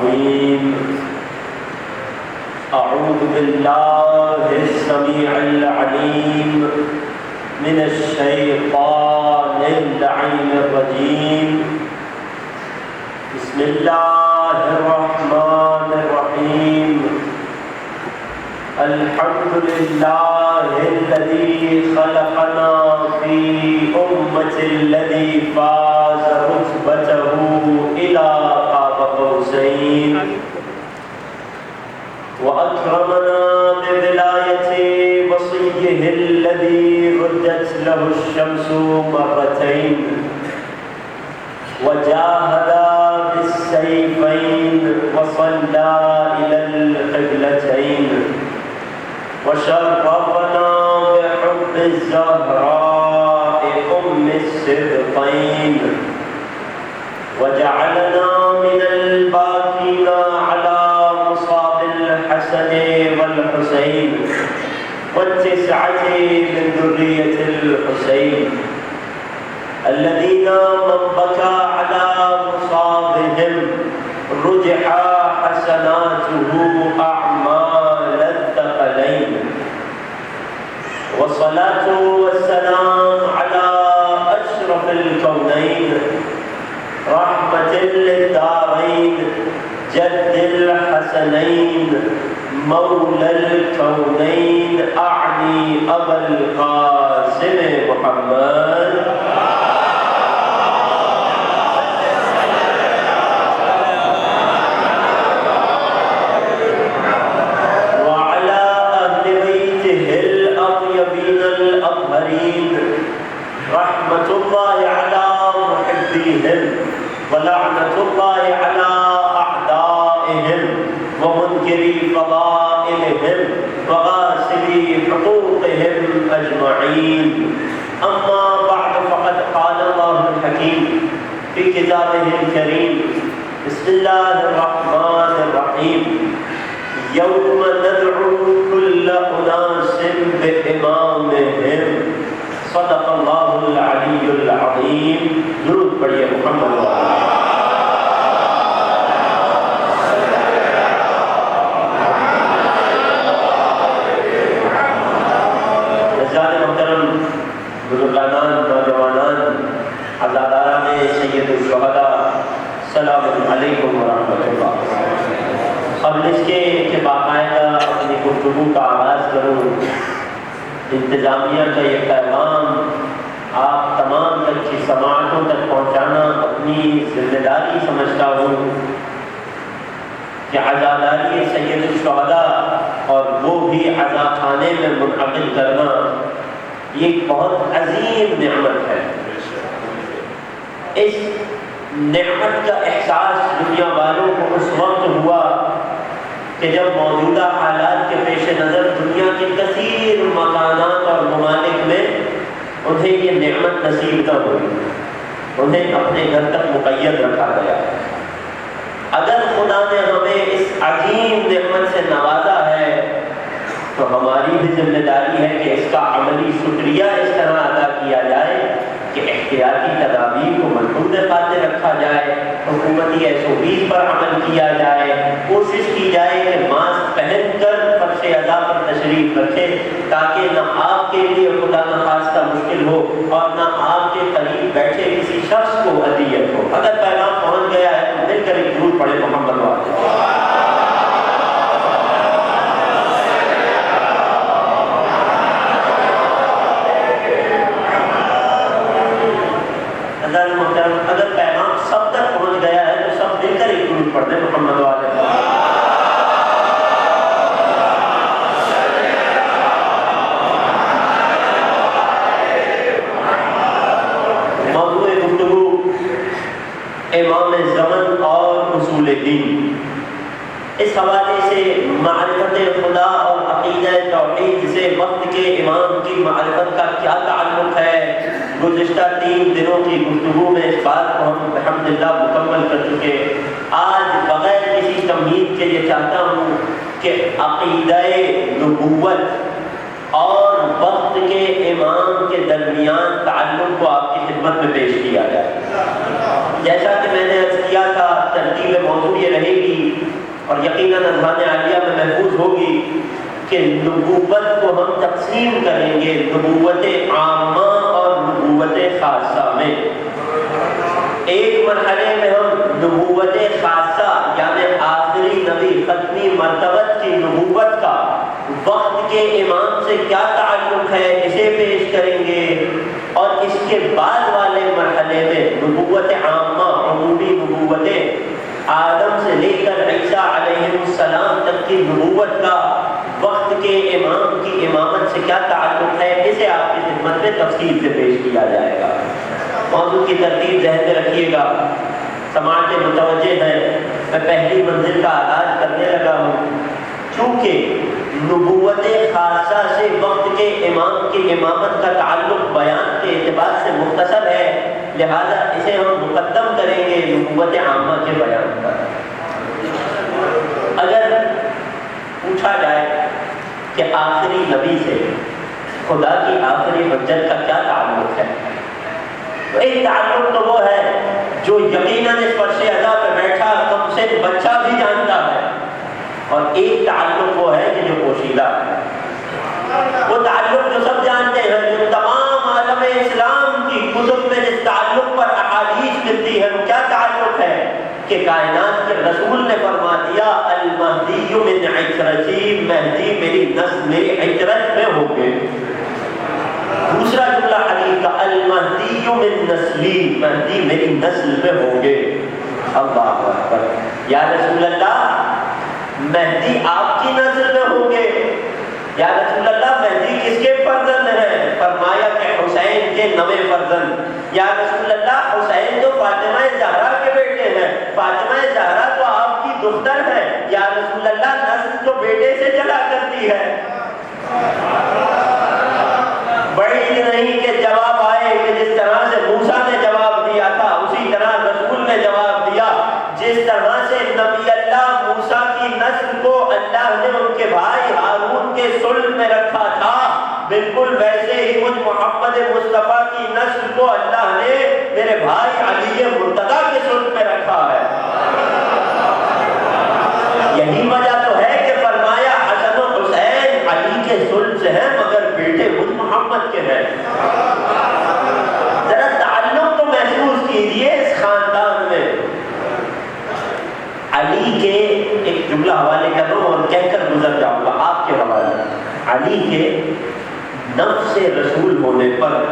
الرحيم. أعوذ بالله السميع العليم من الشيطان اللعين الرجيم. بسم الله الرحمن الرحيم. الحمد لله الذي خلقنا في أمة الذي فاز رتبته إلى قاب قوسين، وأكرمنا بولاية وصيه الذي ردت له الشمس مرتين، وجاهد بالسيفين وصلى إلى القبلتين، وشرفنا بحب الزهراء أم السبطين، وجعلنا من الباكين على مصاب الحسن والحسين والتسعة من ذرية الحسين، الذين من بكى على مصابهم رجح حسناته أعمال الثقلين. والصلاة والسلام على أشرف الكونين رحمة للدارين جد الحسنين مولى الكونين، أعني أبا القاسم محمد وعلى أهل بيته الأطيبين الأطهرين، رحمة الله على محبيهم ولعنة الله على أعدائهم ومنكري فضائلهم وغاسلي حقوقهم أجمعين. أما بعد، فقد قال الله الحكيم في كتابه الكريم: بسم الله الرحمن الرحيم. يوم ندعو كل أناس بإمامهم. صدق الله العلي العظيم. درود پڑھیے محمد محترم بزرگان، نوجوانان، عزاداران سید الشہداء، السلام علیکم ورحمۃ اللہ. قبل اس کے کہ باقاعدہ اپنی گفتگو کا آغاز کروں، انتظامیہ کا یہ پیغام آپ تمام تک کی سماعتوں تک پہنچانا اپنی ذمہ داری سمجھتا ہوں کہ عزاداری سید الشہداء اور وہ بھی عزا خانے میں منعقد کرنا یہ ایک بہت عظیم نعمت ہے. اس نعمت کا احساس دنیا والوں کو اس وقت ہوا کہ جب موجودہ حالات کے پیش نظر دنیا کے کثیر مکانات اور ممالک میں انہیں یہ نعمت نصیب نہ ہوئی، انہیں اپنے گھر تک مقید رکھا گیا. اگر خدا نے ہمیں اس عظیم نعمت سے نوازا ہے تو ہماری بھی ذمہ داری ہے کہ اس کا عملی شکریہ اس طرح ادا کیا جائے کہ احتیاطی تدابیر کو محفوظ خاطر رکھا جائے، حکومتی SOPs پر عمل کیا جائے، کوشش کی جائے کہ ماسک پہن کر فرش اعضاء پر تشریف رکھے تاکہ نہ آپ کے لیے خدا نخواستہ مشکل ہو اور نہ آپ کے قریب بیٹھے کسی شخص کو اذیت ہو. اگر پیغام پہنچ گیا ہے تو مل کر ایک درود پڑھے محمد والے. اگر پیغام سب تک پہنچ گیا ہے تو سب مل کر ایک درود پڑھ دیں محمد والے. موضوع گفتگو امام زمن اور اصول دین. اس حوالے سے معرفت خدا اور عقیدہ توحید سے وقت کے امام کی معرفت کا کیا تعلق ہے، گزشتہ 3 دنوں کی گفتگو میں اس بات کو ہم الحمدللہ مکمل کر چکے. آج بغیر کسی تمہید کے یہ چاہتا ہوں کہ عقیدہ نبوت اور وقت کے امام کے درمیان تعلق کو آپ کی خدمت میں پیش کیا جائے. جیسا کہ میں نے عرض کیا تھا، ترتیب موضوع یہ رہے گی اور یقیناً اذہان عالیہ میں محفوظ ہوگی کہ نبوت کو ہم تقسیم کریں گے نبوت عامہ اور نبوت خاصہ میں۔ ایک مرحلے میں ہم نبوت خاصہ یعنی آخری نبی ختمی مرتبت کی نبوت کا وقت کے امام سے کیا تعلق ہے اسے پیش کریں گے، اور اس کے بعد والے مرحلے میں نبوت عامہ عمومی نبوتیں آدم سے لے کر عیسیٰ علیہ السلام تک کی نبوت کا وقت کے امام کی امامت سے کیا تعلق ہے اسے آپ کی خدمت میں تفصیل سے پیش کیا جائے گا۔ موضوع کی ترتیب ذہن میں رکھیے گا، سماعتیں متوجہ ہیں، میں پہلی منزل کا آغاز کرنے لگا ہوں۔ چونکہ نبوت خاصہ سے وقت کے امام کی امامت کا تعلق بیان کے اعتبار سے مختصر ہے، لہذا اسے ہم مقدم کریں گے نبوت عامہ کے بیان پر۔ اگر پوچھا جائے کہ آخری نبی سے خدا کی آخری حجت کا کیا تعلق ہے، تو ایک تعلق تو وہ ہے جو یقیناً اس فرش ادا پہ بیٹھا کم سے بچہ بھی جانتا ہے، اور ایک تعلق وہ ہے کہ جو پوشیدہ ہے، وہ تعلق جو سب جانتے ہیں، جو تمام عالم اسلام کی کتب میں جس تعلق پر احادیث ملتی ہے، وہ کیا تعلق ہے کہ کائنات کے رسول نے فرما دیا المہدی من عترتی، مہدی میری نسل میری عترت میں ہوں گے۔ دوسرا جملہ حدیث کا المہدی من نسلی، مہدی میری نسل میں ہوں گے۔ اللہ اکبر، یا رسول اللہ مہدی آپ کی نسل میں ہوں گے؟ یا رسول اللہ مہدی کس کے فرزند ہیں؟ فرمایا کہ حسین کے نوے فرزند۔ یا رسول اللہ حسین تو فاطمہ زہرا کے بیٹے ہیں، فاطمہ زہرا تو آپ کی دختر ہے، یا رسول اللہ نسل تو بیٹے سے چلا کرتی ہے۔ بڑی نہیں کہ جواب آئے کہ جس طرح سے موسیٰ نے جواب دیا تھا اسی طرح رسول نے جواب دیا، جس طرح سے نبی اللہ موسیٰ کی نسل کو اللہ نے ان کے بھائی ہارون کے صلب میں رکھا تھا، بالکل ویسے ہی مجھ محمد مصطفیٰ کی نسل کو اللہ نے میرے بھائی علی مرتضیٰ کے صلب میں رکھا ہے۔ یہی وجہ تو ہے کہ فرمایا حسن و حسین علی کے صلب سے ہیں مگر بیٹے مجھ محمد کے ہیں۔ ذرا تعلق تو محسوس کیجئے اس خاندان میں۔ علی کے ایک جملہ حوالے کر رہا ہوں اور کہہ کر گزر جاؤں گا آپ کے حوالے۔ علی کے نفس رسول ہونے پر،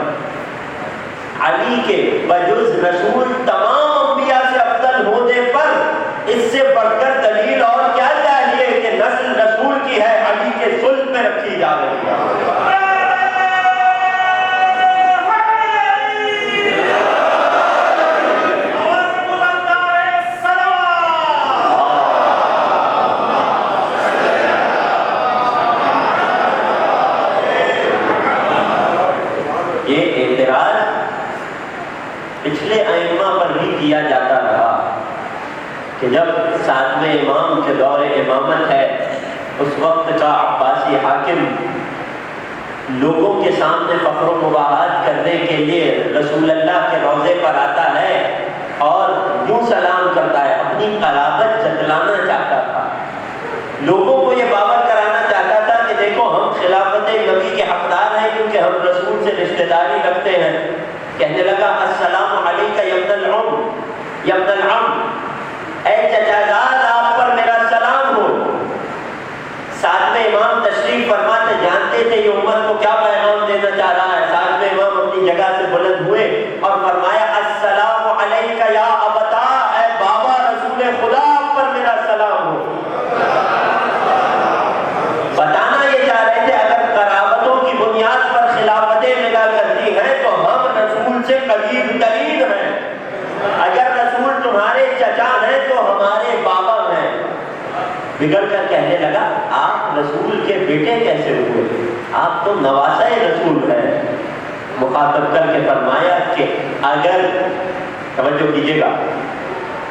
علی کے بجز رسول تمام انبیاء سے افضل ہونے پر اس سے بڑھ کر دلیل اور کیا چاہیے کہ نسل رسول کی ہے، علی کے صلب میں رکھی جا رہی ہے۔ یہ اعتراض پچھلے ائمہ پر بھی کیا جاتا رہا کہ جب ساتویں امام کے دور امامت ہے، اس وقت کا عباسی حاکم لوگوں کے سامنے فخر و مباحات کرنے کے لیے رسول اللہ کے روضے پر آتا ہے اور یوں سلام کرتا ہے، اپنی قرابت جتلانا چاہتا تھا، لوگوں کو یہ باور کرانا چاہتا تھا کہ دیکھو ہم خلافت نبی کے حقدار ہیں کیونکہ ہم رسول سے رشتہ داری رکھتے ہیں۔ کہنے لگا السلام علیکہ یا ابن العم، یا ابن العم، اے چچا زاد آپ پر میرا سلام ہو۔ ساتویں امام تشریف فرماتے جانتے تھے یہ امت کو کیا پیغام دینا چاہ رہا ہے۔ ساتویں امام اپنی جگہ سے بلند ہوئے اور فرمایا السلام علیکہ یا ابتا، اے بابا رسول خدا آپ پر میرا سلام ہو۔ بتانا یہ چاہ رہے تھے اگر قرابتوں کی بنیاد پر خلافتیں ملا کرتی ہیں تو ہم رسول سے قریب ترین ہیں، اگر رسول تمہارے چچا ہیں تو ہمارے بابا ہیں۔ بگڑ کر کہنے لگا آپ رسول کے بیٹے کیسے ہوئے، آپ تو نواسہ رسول ہیں۔ مخاطب کر کے فرمایا کہ اگر، توجہ کیجیے گا،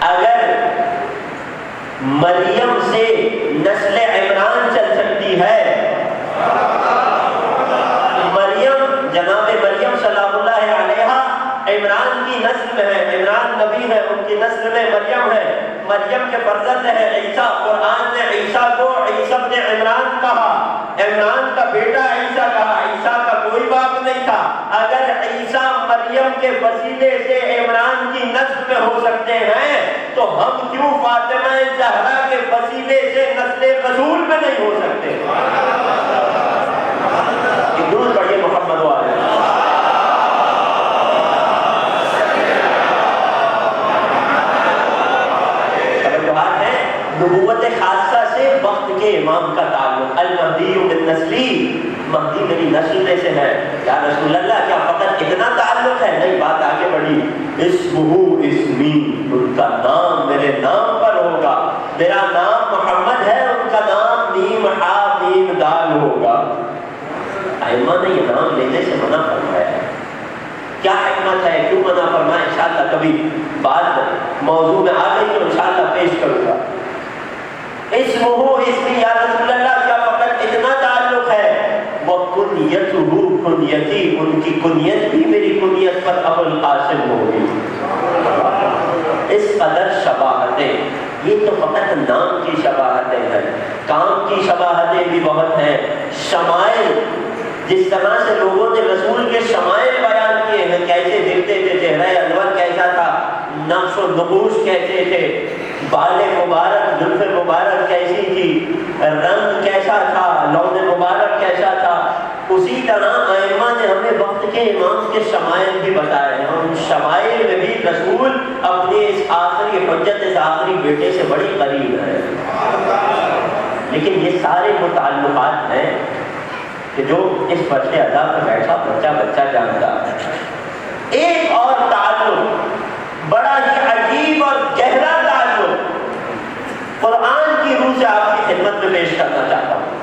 اگر مریم سے نسل عمران چل سکتی ہے، مریم جناب مریم سلام اللہ علیہا عمران کی نسل میں ہے، عمران نبی ہے، ان کی نسل میں مریم ہے، مریم کے فرزند ہے عیسیٰ. قرآن نے عیسیٰ کو عیسیٰ ابن عمران کہا، عمران کا بیٹا عیسیٰ کہا. عیسیٰ کا کوئی باپ نہیں تھا. اگر عیسیٰ مریم کے وسیلے سے عمران کی نسل میں ہو سکتے ہیں تو ہم کیوں فاطمہ زہرا کے وسیلے سے نسل رسول میں نہیں ہو سکتے؟ درود پڑھیے محمد والے. نبوت خاصہ سے وقت کے امام کا تعلق. المہدی من نسلی، مہدی میری نسل میں سے ہے. یا رسول اللہ کیا فقط اتنا تعلق ہے؟ نہیں، بات آگے بڑھی. اسمہ اسمی، ان کا نام میرے نام پر ہوگا. میرا نام محمد ہے، ان کا نام میم ہا میم دال ہوگا. ائمہ نے یہ نام لینے سے منع فرمایا ہے. کیا حکمت ہے، کیوں منع فرمایا؟ انشاءاللہ کبھی بات موضوع میں آ گئی تو انشاءاللہ پیش کروں گا. اسمہ اسمی، یا رسول اللہ کیا فقط اتنا تعلق ہے؟ وَقُنْيَتُهُ کنیتی، ان کی کنیت بھی میری کنیت پر ابو القاسم ہوگی. اس قدر شباہتیں، یہ تو فقط نام کی شباہتیں ہیں، کام کی شباہتیں بھی بہت ہیں. شمائل، جس طرح سے لوگوں نے رسول کے شمائل بیان کیے ہیں، کیسے دکھتے تھے، چہرہ انور کیسا تھا، نقش و نقوش کیسے تھے، بال مبارک، زلف مبارک کیسی تھی، رنگ کیسا تھا، لون مبارک کیسا تھا، اسی طرح ائمہ نے ہمیں وقت کے امام کے شمائل بھی بتائے ہیں. اور ان شمائل میں بھی رسول اپنے اس آخری حجت، اس آخری بیٹے سے بڑی قریب ہے. لیکن یہ سارے متعلقات ہیں کہ جو اس فرش ادا پر بیٹھا بچہ جانتا ہے. ایک اور تعلق، بڑا ہی عجیب اور گہرا تعلق، قرآن کی روح سے آپ کی خدمت میں پیش کرنا چاہتا ہوں.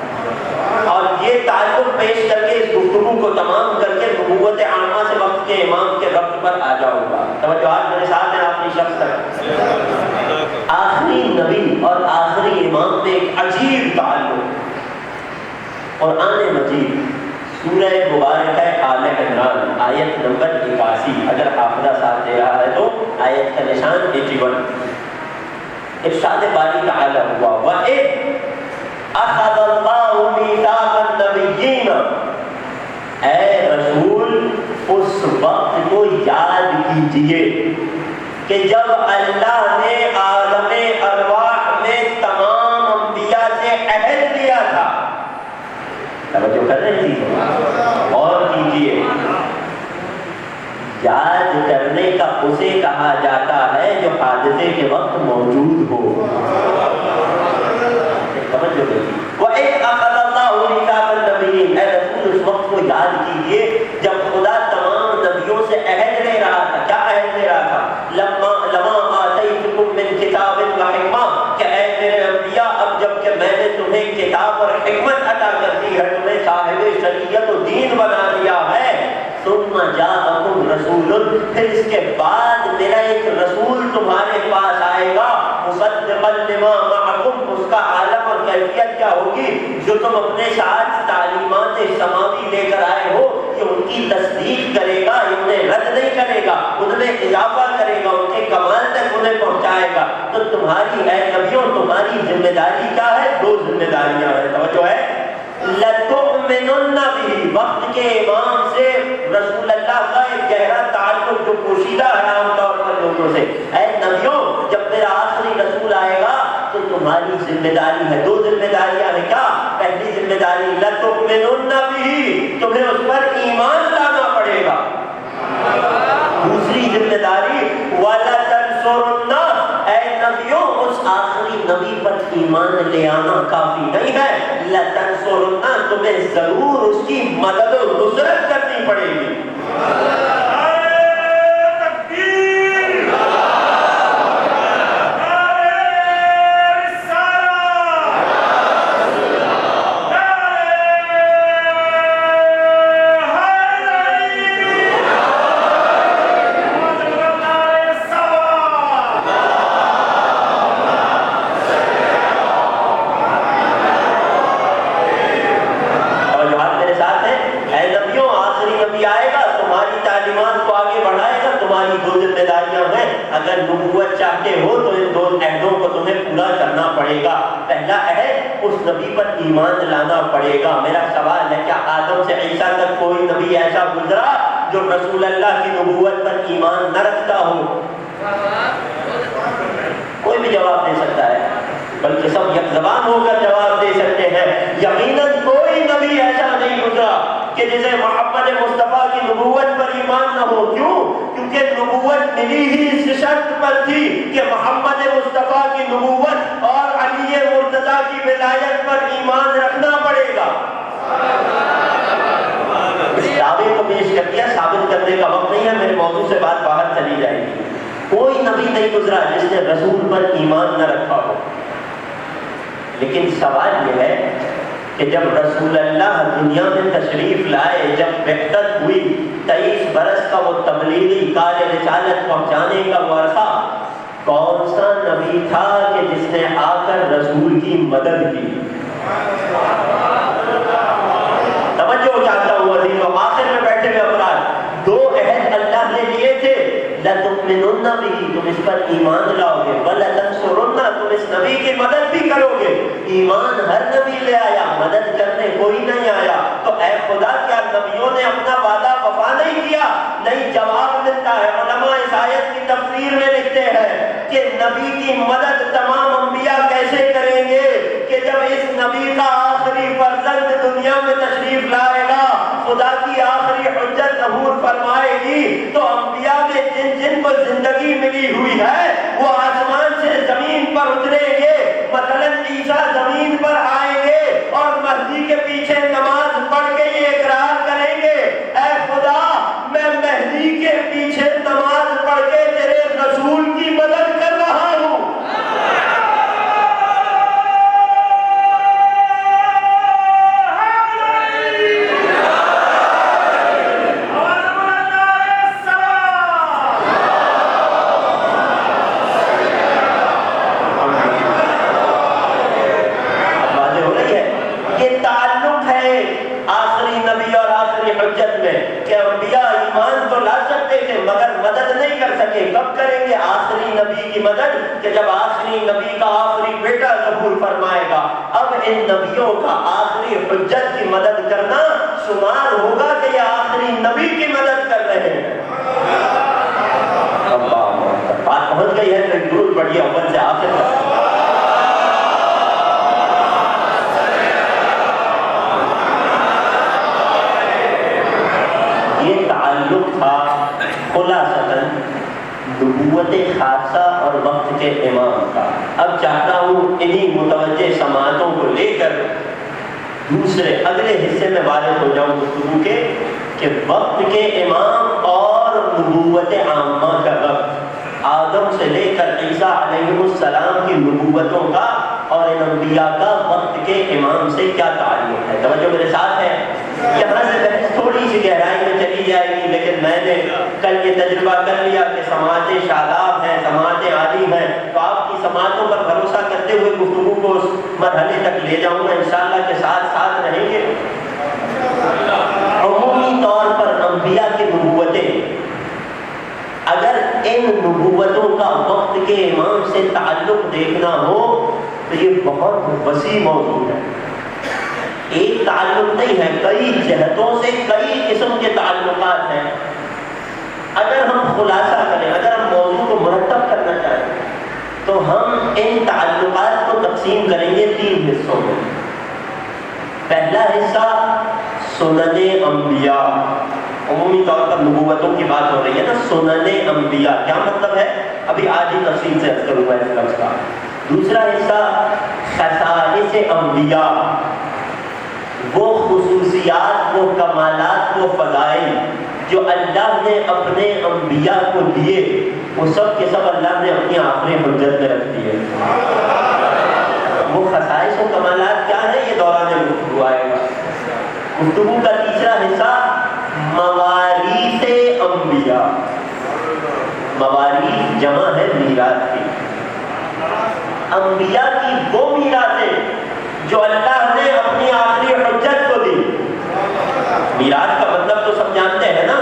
اور یہ تعلق پیش کر کے اس گفتگو کو تمام کر کے نبوت عامہ سے وقت کے امام کے ربط پر آ جاؤں گا. توجہات میرے ساتھ ہیں اپنی شخص تک. آخری نبی اور آخری امام میں ایک عجیب تعلق. قرآن مجید سورہ مبارکہ آل عمران آیت نمبر 81، اگر حافظہ ساتھ دے رہا ہے تو آیت کا نشان 81. ارشاد باری تعالی ہوا وَإِذْ أَخَذَ اللَّهُ مِيثَاقَ النَّبِيِّينَ، اے رسول اس وقت کو یاد کیجئے کہ جب اللہ نے عالم ارواح میں تمام انبیاء سے عہد لیا تھا. توجہ کر رہے تھی؟ اور کیجئے، یاد کرنے کا اسے کہا جاتا ہے جو حادثے کے وقت موجود ہو. توجہ کیجئے. وَإِذْ أَخَذَ اللَّهُ مِيثَاقَ النَّبِيِّينَ، اے رسول اس وقت کو یاد کیجئے جب خدا تمام نبیوں سے عہد لے رہا تھا. کیا عہد لے رہا تھا؟ لَمَا آتَيْتُكُم مِّن كِتَابٍ وَحِکْمَةٍ، کہ اے میرے انبیاء اب جب کہ میں نے تمہیں کتاب اور حکمت عطا کر دی ہے، تمہیں صاحب شریعت و دین بنا دیا ہے. ثم جاءکم رسول، پھر اس کے بعد میرا ایک رسول تمہارے پاس آئے گا. مصدقا لما معکم، اس کا عالم اور کیفیت کیا ہوگی؟ جو تم اپنے ساتھ تعلیمات سماوی لے کر آئے ہو کہ ان کی تصدیق کرے گا، انہیں رد نہیں کرے گا، ان میں اضافہ کرے گا، ان کے کمال تک انہیں پہنچائے گا. تو تمہاری اے نبیوں تمہاری ذمہ داری کیا ہے؟ 2 ذمہ داریاں ہیں. توجہ ہے. لَتُؤْمِنُنَّ بِهِ، وقت کے امام سے رسول اللہ کا ایک گہرا تعلق جو پوشیدہ ہے عام طور پر لوگوں سے. اے نبیوں جب میرا آخری رسول آئے گا تو تمہاری ذمہ داری ہے. 2 ذمہ داریاں ہیں. کیا؟ پہلی ذمہ داری لَتُؤْمِنُنَّ بِهِ، تمہیں اس پر ایمان لانا پڑے گا. دوسری ذمہ داری وَلَتَنْصُرُنَّ، اے نبیوں اس آخری نبی پر ایمان لے آنا کافی نہیں ہے. لَتَنْصُرُنَّ، تمہیں ضرور اس کی مدد و نصرت کرنی پڑے گی. نبوت چاہتے ہو تو ان دو عہدوں کو تمہیں پورا کرنا پڑے گا۔ پہلا عہد اس نبی پر ایمان لانا پڑے گا۔ میرا سوال ہے، کیا آدم سے عیسیٰ تک کوئی نبی ایسا گزرا جو رسول اللہ کی نبوت پر ایمان نہ رکھتا ہو؟ کوئی بھی جواب دے سکتا ہے، بلکہ سب یک زبان ہو کر جواب دے سکتے ہیں، یقیناً کوئی نبی ایسا نہیں گزرا کہ جسے محمد مصطفیٰ کی نبوت پر ایمان نہ ہو۔ کیوں؟ کیونکہ نبوت ملی ہی اس شرط پر تھی کہ محمد مصطفیٰ کی نبوت اور علی مرتضیٰ کی ولایت پر ایمان رکھنا پڑے گا۔ اس دعوے کو پیش کر دیا، ثابت کرنے کا وقت نہیں ہے، میرے موضوع سے بات باہر چلی جائے گی۔ کوئی نبی نہیں گزرا جس نے رسول پر ایمان نہ رکھا ہو۔ لیکن سوال یہ ہے کہ جب رسول اللہ دنیا میں تشریف لائے، جب بعثت ہوئی، 23 برس کا وہ تبلیغی کار رسالت پہنچانے کا وہ عرصہ، کون سا نبی تھا کہ جس نے آ کر رسول کی مدد کی؟ توجہ چاہتا ہوں عزیزو، آخر میں بیٹھے ہوئے افراد، دو عہد اللہ نے لیے تھے، لَتُؤْمِنُنَّ بِهِ، تم اس پر ایمان لاؤ گے، وَلَتَنْصُرُنَّ، تم اس نبی کی مدد بھی کرو گے۔ ایمان ہر نبی لے آیا، مدد کرنے کوئی نہیں آیا۔ تو اے خدا، کیا نبیوں نے اپنا وعدہ وفا نہیں کیا؟ نہیں، جواب ملتا ہے۔ علماء اس آیت کی تفسیر میں لکھتے ہیں کہ نبی کی مدد تمام انبیاء کیسے کریں گے کہ جب اس نبی کا آخری فرزند دنیا میں تشریف لائے گا، خدا کی آخری حجت ظہور فرمائے گی، تو انبیاء میں جن کو زندگی ملی ہوئی ہے وہ آسمان سے زمین پر اتریں گے۔ مثلاً عیسیٰ زمین پر آئیں گے اور مہدی کے پیچھے نماز پڑھ کے یہ اقرار کریں گے، اے خدا، میں مہدی کے پیچھے نماز پڑھ کے تیرے رسول کی مدد کر رہا ہوں۔ کب کریں گے آخری نبی کی مدد؟ کہ جب آخری نبی کا آخری بیٹا ظہور فرمائے گا۔ اب ان نبیوں کا آخری حجت کی مدد کرنا شمار ہوگا کہ یہ آخری نبی کی مدد کر رہے ہیں۔ بات پہنچ گئی ہے، تو درود پڑھیے اول سے آخر تک۔ یہ تعلق تھا خلاصتاً نبوت خاصہ اور وقت کے امام کا۔ اب چاہتا ہوں انہی متوجہ سماعتوں کو لے کر دوسرے اگلے حصے میں وارد ہو جاؤں گفتگو کے، کہ وقت کے امام اور نبوت عامہ کا وقت، آدم سے لے کر عیسیٰ علیہ السلام کی نبوتوں کا اور ان انبیاء کا وقت کے امام سے کیا تعلق ہے۔ توجہ میرے ساتھ ہے۔ یہاں سے بحث تھوڑی سی گہرائی میں چلی جائے گی، لیکن میں نے کل یہ تجربہ کر لیا کہ سماعتیں شاداب ہیں، سماعتیں عالی ہیں، تو آپ کی سماعتوں پر بھروسہ کرتے ہوئے گفتگو کو اس مرحلے تک لے جاؤں گا، انشاءاللہ کے ساتھ ساتھ رہیں گے۔ عمومی طور پر انبیاء کی نبوتیں، اگر ان نبوتوں کا وقت کے امام سے تعلق دیکھنا ہو تو یہ بہت وسیع موضوع ہے۔ ایک تعلق نہیں ہے، کئی جہتوں سے کئی قسم کے تعلقات ہیں۔ اگر ہم خلاصہ کریں، اگر ہم موضوع کو مرتب کرنا چاہیں تو ہم ان تعلقات کو تقسیم کریں گے 3 حصوں میں۔ پہلا حصہ سنن انبیاء، عمومی طور پر نبوتوں کی بات ہو رہی ہے نا، سنن انبیاء کیا مطلب ہے؟ ابھی آج ہی تفصیل سے عرض کروں گا اس لفظ کا۔ دوسرا حصہ خصائص انبیاء، وہ خصوصیات، وہ کمالات، وہ فضائل جو اللہ نے اپنے انبیاء کو دیے، وہ سب کے سب اللہ نے اپنی آخری حجت میں رکھ دیے۔ وہ خصائص و کمالات کیا ہیں، یہ دوران گفتگو آئے گا۔ گفتگو کا تیسرا حصہ مواریث انبیاء، مواریث جمع ہے میراث کی، انبیاء کی وہ میراثیں جو اللہ نے اپنی آخری حجت کو دی۔ میراث کا مطلب تو سب جانتے ہیں نا،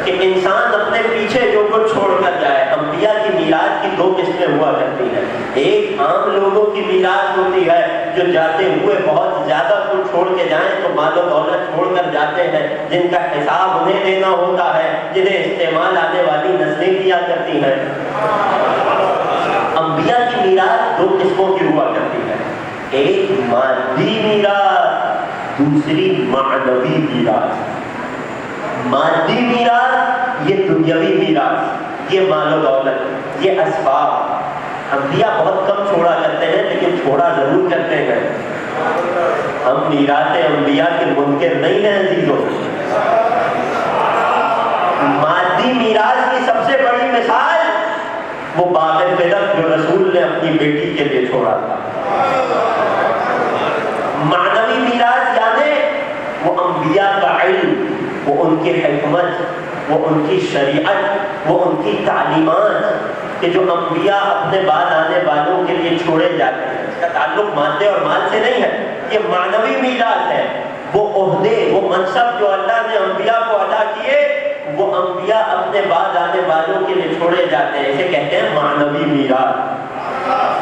کہ انسان اپنے پیچھے جو کچھ چھوڑ کر جائے، انبیاء انبیاء کی میراث کی دو قسمیں ہوا کرتی ہیں. ایک عام لوگوں کی میراث ہوتی ہے جو جاتے ہوئے بہت زیادہ کچھ چھوڑ کے جائیں تو مال و دولت چھوڑ کر جاتے ہیں، جن کا حساب انہیں دینا ہوتا ہے، جنہیں استعمال آنے والی نسلیں کیا کرتی ہیں. انبیاء کی میراث دو قسموں کی ہوا کرتی ہے، ایک مادی میراث، دوسری معنوی میراث. مادی میراث یہ دنیاوی میراث، یہ مال و دولت، یہ اسباب. انبیاء بہت کم چھوڑا کرتے ہیں لیکن چھوڑا ضرور کرتے ہیں. ہم میراث انبیاء کے منکر نہیں ہیں عزیزوں. مادی میراث کی سب سے بڑی مثال وہ باغ فدق جو رسول نے اپنی بیٹی کے لیے چھوڑا تھا. معنوی میراث یعنی وہ انبیاء کا علم، وہ ان کی حکمت، وہ ان کی شریعت، وہ ان کی تعلیمات کہ جو انبیاء اپنے بعد آنے والوں کے لیے چھوڑے جاتے ہیں. اس کا تعلق مادے اور مال سے نہیں ہے، یہ معنوی میراث ہے. وہ عہدے، وہ منصب جو اللہ نے انبیاء کو عطا کیے وہ انبیاء اپنے بعد آنے والوں کے لیے چھوڑے جاتے ہیں، اسے کہتے ہیں معنوی میراث.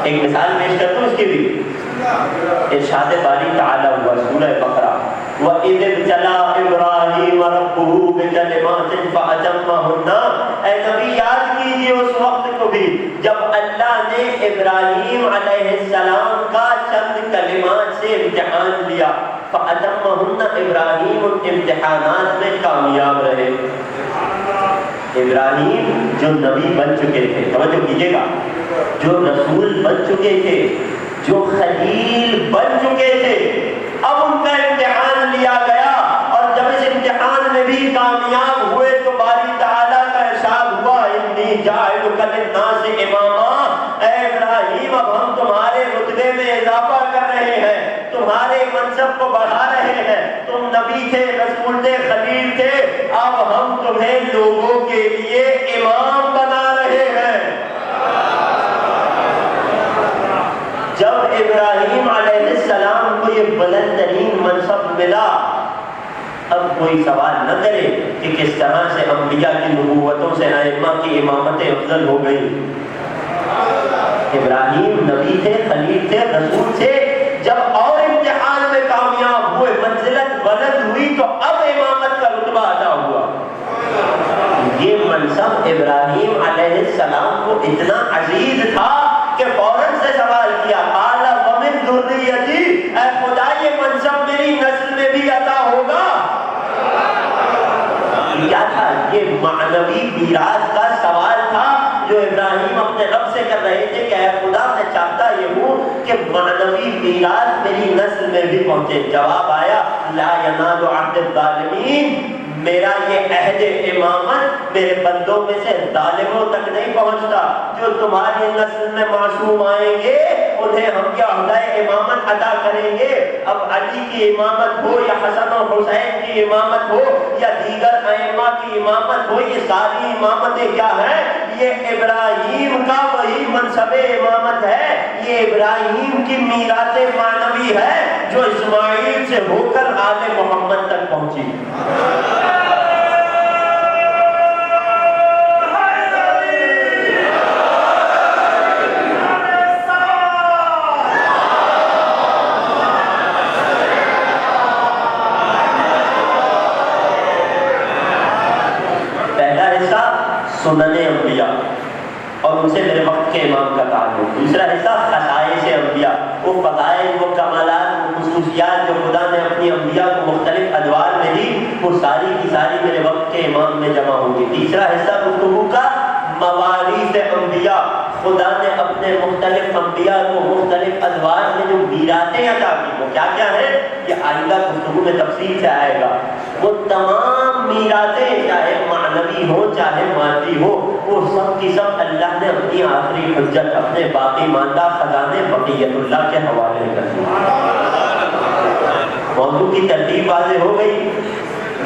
ایک مثال پیش کرتا ہوں اس کی بھی. ارشاد باری تعالیٰ ہوا سورہ بقرہ، وَإِذِ ابْتَلَىٰ إِبْرَاهِيمَ رَبُّهُ بِكَلِمَاتٍ فَأَتَمَّهُنَّ. اے نبی یاد کیجیے اس وقت کو بھی جب اللہ نے ابراہیم علیہ السلام کا چند کلمات سے امتحان لیا. فَأَتَمَّهُنَّ ابراہیم امتحانات میں کامیاب رہے. ابراہیم جو نبی بن چکے تھے، توجہ کیجیے گا، جو رسول بن چکے تھے، جو خلیل بن چکے تھے، اب ان کا امتحان لیا گیا اور جب اس امتحان میں بھی کامیاب ہوئے تو باری تعالیٰ کا ارشاد ہوا، انی جاعلک للناس اماما. اے ابراہیم اب ہم تمہارے رتبے میں اضافہ کر رہے ہیں، تمہارے منصب کو بڑھا رہے ہیں. تم نبی تھے، رسول تھے، خلیل تھے، اب ہم تمہیں لوگوں کے لیے امام بنا رہے ہیں. جب ابراہیم علیہ السلام کو یہ بلند ترین منصب ملا، اب کوئی سوال نہ کرے کہ کس طرح سے انبیاء کی نبوتوں سے ائمہ کی امامتیں افضل ہو گئی. ابراہیم نبی تھے، خلیل تھے، رسول تھے. جب اور امتحان میں کامیاب ہوئے، منزلت بلند ہوئی تو اب امامت کا رتبہ عطا ہوا. یہ منصب ابراہیم علیہ السلام کو اتنا عزیز تھا کہ فوراً سے سوال کیا، قال ومن ذریتی، اے خدا یہ منصب میری نسل میں بھی عطا ہوگا. کیا تھا؟ یہ معنوی میراث کا سوال تھا جو ابراہیم اپنے رب سے کر رہے تھے کہ اے خدا میں چاہتا یہ ہوں کہ معنوی میراث میری نسل میں بھی پہنچے. جواب آیا، لا ینال عہد الظالمین، میرا یہ عہد امامت میرے بندوں میں سے ظالموں تک نہیں پہنچتا. جو تمہاری نسل میں معصوم آئیں گے انہیں ہم یہ عہدہ امامت عطا کریں گے. اب علی کی امامت ہو یا حسن و حسین کی امامت ہو یا دیگر ائمہ کی امامت ہو، یہ ساری امامتیں کیا ہیں؟ یہ ابراہیم کا وہی منصب امامت ہے. یہ ابراہیم کی میراث معنوی ہے جو اسماعیل سے ہو کر آل محمد تک پہنچی. سنن انبیاء اور ان سے میرے وقت کے امام کا تعلق. دوسرا حصہ خصائص انبیاء، وہ فضائل، وہ کمالات، وہ خصوصیات جو خدا نے اپنی انبیاء کو مختلف ادوار میں دی، وہ ساری کی ساری میرے وقت کے امام میں جمع ہوگی. تیسرا حصہ گفتگو کا مواریث انبیاء، خدا نے اپنے مختلف انبیاء کو مختلف ادوار میں جو میراثیں عطا کی وہ کیا کیا ہے، یہ آئندہ گفتگو میں تفصیل سے آئے گا. وہ تمام میراثیں چاہے معنوی ہو چاہے مادی ہو، وہ سب کی سب اللہ نے اپنی آخری حجت، اپنے باقی ماندہ خزانے بقیت اللہ کے حوالے کر دی. موضوع کی ترتیب واضح ہو گئی.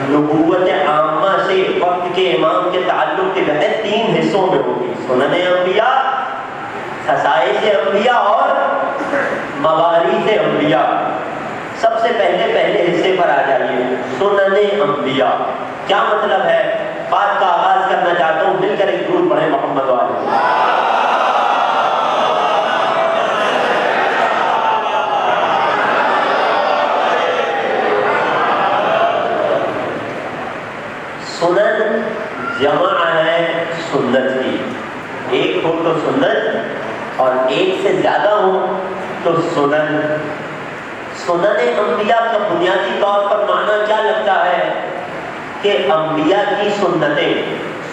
نبوت عامہ سے وقت کے امام کے تعلق کے بحث تین حصوں میں ہوگی: سنن انبیاء، خصائص انبیاء اور مواریث انبیاء. سب سے پہلے حصے پر آ جائیے، سنن انبیاء. کیا مطلب ہے؟ بات کا آغاز کرنا چاہتا ہوں، مل کر ایک درود پڑھیں محمد والے. تو سنت، اور ایک سے زیادہ ہو تو سنن۔ سنن انبیاء کا بنیادی طور پر معنی کیا لگتا ہے کہ انبیاء کی سنتیں،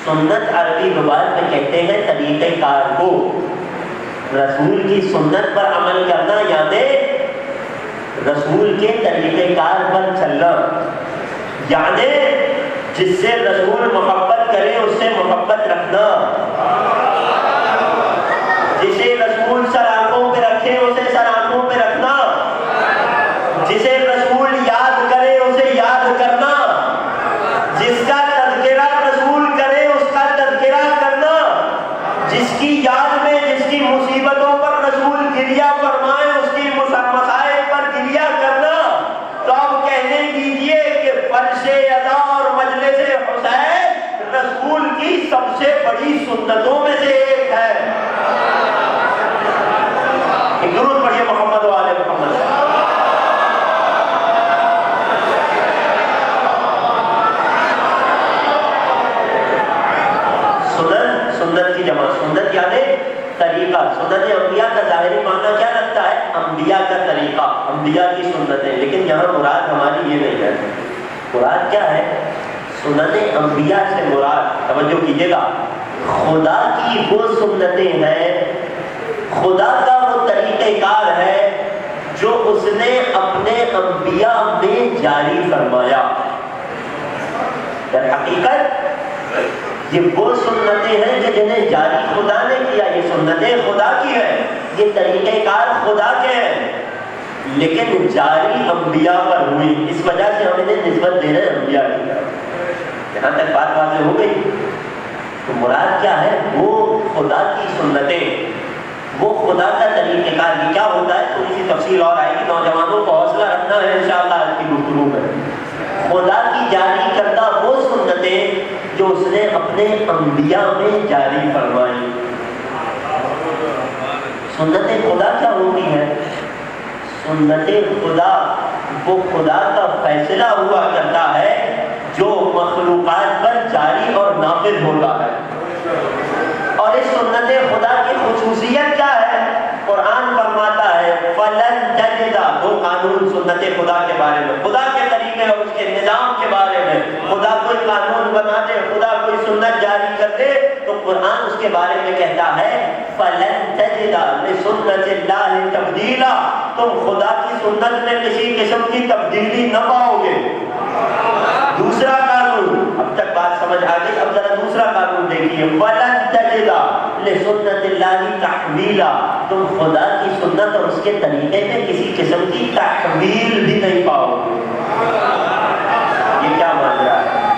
سنت عربی زبان میں کہتے ہیں طریقہ کار کو، رسول کی سنت پر عمل کرنا یعنی رسول کے طریقہ کار پر چلنا، یعنی جس سے رسول محبت کرے اس سے محبت رکھنا، جسے رسول سر آنکھوں پہ رکھے اسے سر آنکھوں پہ رکھنا، جسے رسول یاد کرے اسے یاد کرنا، جس کا تذکرہ رسول کرے اس کا تذکرہ کرنا، جس کی یاد میں جس کی مصیبتوں پر رسول گریہ فرمائے اس کی مسائل پر گریہ کرنا۔ تو اب کہنے دیجئے کہ فرش ادا اور مجلس حسین رسول کی سب سے بڑی سنتوں میں سے ایک ہے۔ ایک درود پڑھیے محمد و آل محمد۔ سنت کی جمع، سنت یعنی طریقہ۔ سنت انبیاء کا ظاہری معنی کیا لگتا ہے؟ انبیاء کا طریقہ، انبیاء کی سنتیں، لیکن یہاں مراد ہماری یہ نہیں ہے۔ مراد کیا ہے؟ سنت انبیاء سے مراد، توجہ کیجیے گا، خدا کی وہ سنتیں ہیں، خدا کا وہ طریقہ کار ہے جو اس نے اپنے انبیاء میں جاری فرمایا۔ در حقیقت یہ وہ سنتیں ہیں کہ جنہیں جاری خدا نے کیا، یہ سنتیں خدا کی ہیں، یہ طریقہ کار خدا کے ہیں، لیکن جاری انبیاء پر ہوئی، اس وجہ سے ہم انہیں نسبت دے رہے ہیں انبیاء کی۔ یہاں تک بات واضح ہو گئی؟ تو مراد کیا ہے؟ وہ خدا کی سنتیں، وہ خدا کا طریقہ کار۔ یہ کیا ہوتا ہے تھوڑی سی تفصیل اور آئے گی، نوجوانوں کو حوصلہ رکھنا ہے انشاءاللہ آج کی گفتگو میں۔ خدا کی جاری کردہ وہ سنتیں جو اس نے اپنے انبیاء میں جاری فرمائی۔ سنت خدا کیا ہوتی ہے؟ سنت خدا وہ خدا کا فیصلہ ہوا کرتا ہے جو مخلوقات پر جاری اور نافذ ہوتا ہے۔ اور اس سنت خدا کی خصوصیت کیا ہے؟ قرآن فرماتا ہے فَلَن تَجِدَ، دو قانون سنت خدا کے بارے میں، خدا کے طریقے اور اس کے نظام کے بارے میں۔ خدا کوئی قانون بنا دے، خدا کوئی سنت جاری کر دے تو قرآن اس کے بارے میں کہتا ہے فَلَن تَجِدَ لِسُنَّتِ اللَّهِ تَبْدِيلًا، تم خدا کی سنت میں کسی قسم کی تبدیلی نہ پاؤ گے۔ دوسرا قانون، اب تک بات سمجھ آ گئی، اب ذرا دوسرا قانون دیکھیے، وَلَن تَجِدَ لِسُنَّتِ اللَّهِ تَحْوِيلًا، تم خدا کی سنت اور اس کے طریقے میں کسی قسم کی تحویل بھی نہیں پاؤ گے۔ یہ کیا مان رہا ہے؟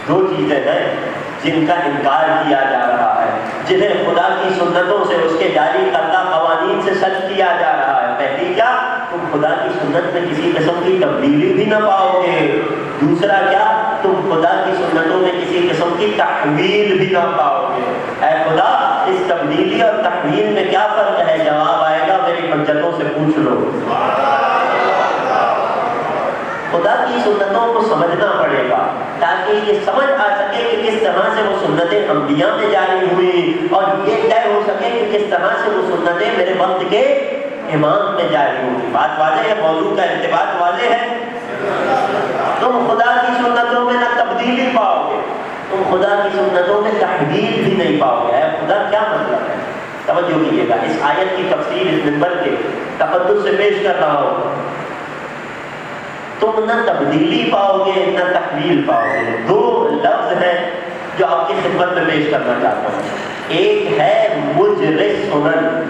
دو چیزیں ہیں جن کا انکار کیا جا رہا ہے، جنہیں خدا کی سنتوں سے، اس کے جاری کردہ قوانین سے سلب کیا جا رہا ہے۔ پہلی کیا؟ تم خدا کی سنت میں کسی قسم کی تبدیلی بھی نہ پاؤ گے۔ دوسرا کیا؟ تم خدا کی سنتوں میں کسی قسم کی تحویل بھی نہ پاؤ گے۔ اے خدا، اس تبدیلی اور تحویل میں کیا فرق ہے؟ جواب آئے گا میری حجتوں سے پوچھ لو۔ خدا کی سنتوں کو سمجھنا پڑے گا تاکہ یہ سمجھ آ سکے کہ کس طرح سے وہ سنتیں انبیاء میں جاری ہوئی، اور یہ طے ہو سکے کہ کس طرح سے وہ سنتیں میرے وقت کے امام میں جاری ہوئی۔ بات واضح ہے؟ موضوع کا ارتباط واضح ہے؟ تم خدا کی سنتوں میں نہ تبدیلی پاؤ گے، تم خدا کی سنتوں میں تحویل بھی نہیں پاؤ گے۔ خدا کیا مطلب ہے؟ توجہ کیجیے گا، اس آیت کی تفسیر اس منبر کے تقدس سے پیش کر رہا ہوں۔ تم نہ تبدیلی پاؤ گے نہ تحویل پاؤ گے۔ دو لفظ ہیں جو آپ کی خدمت میں پیش کرنا چاہتا ہوں۔ ایک ہے مجری سنن،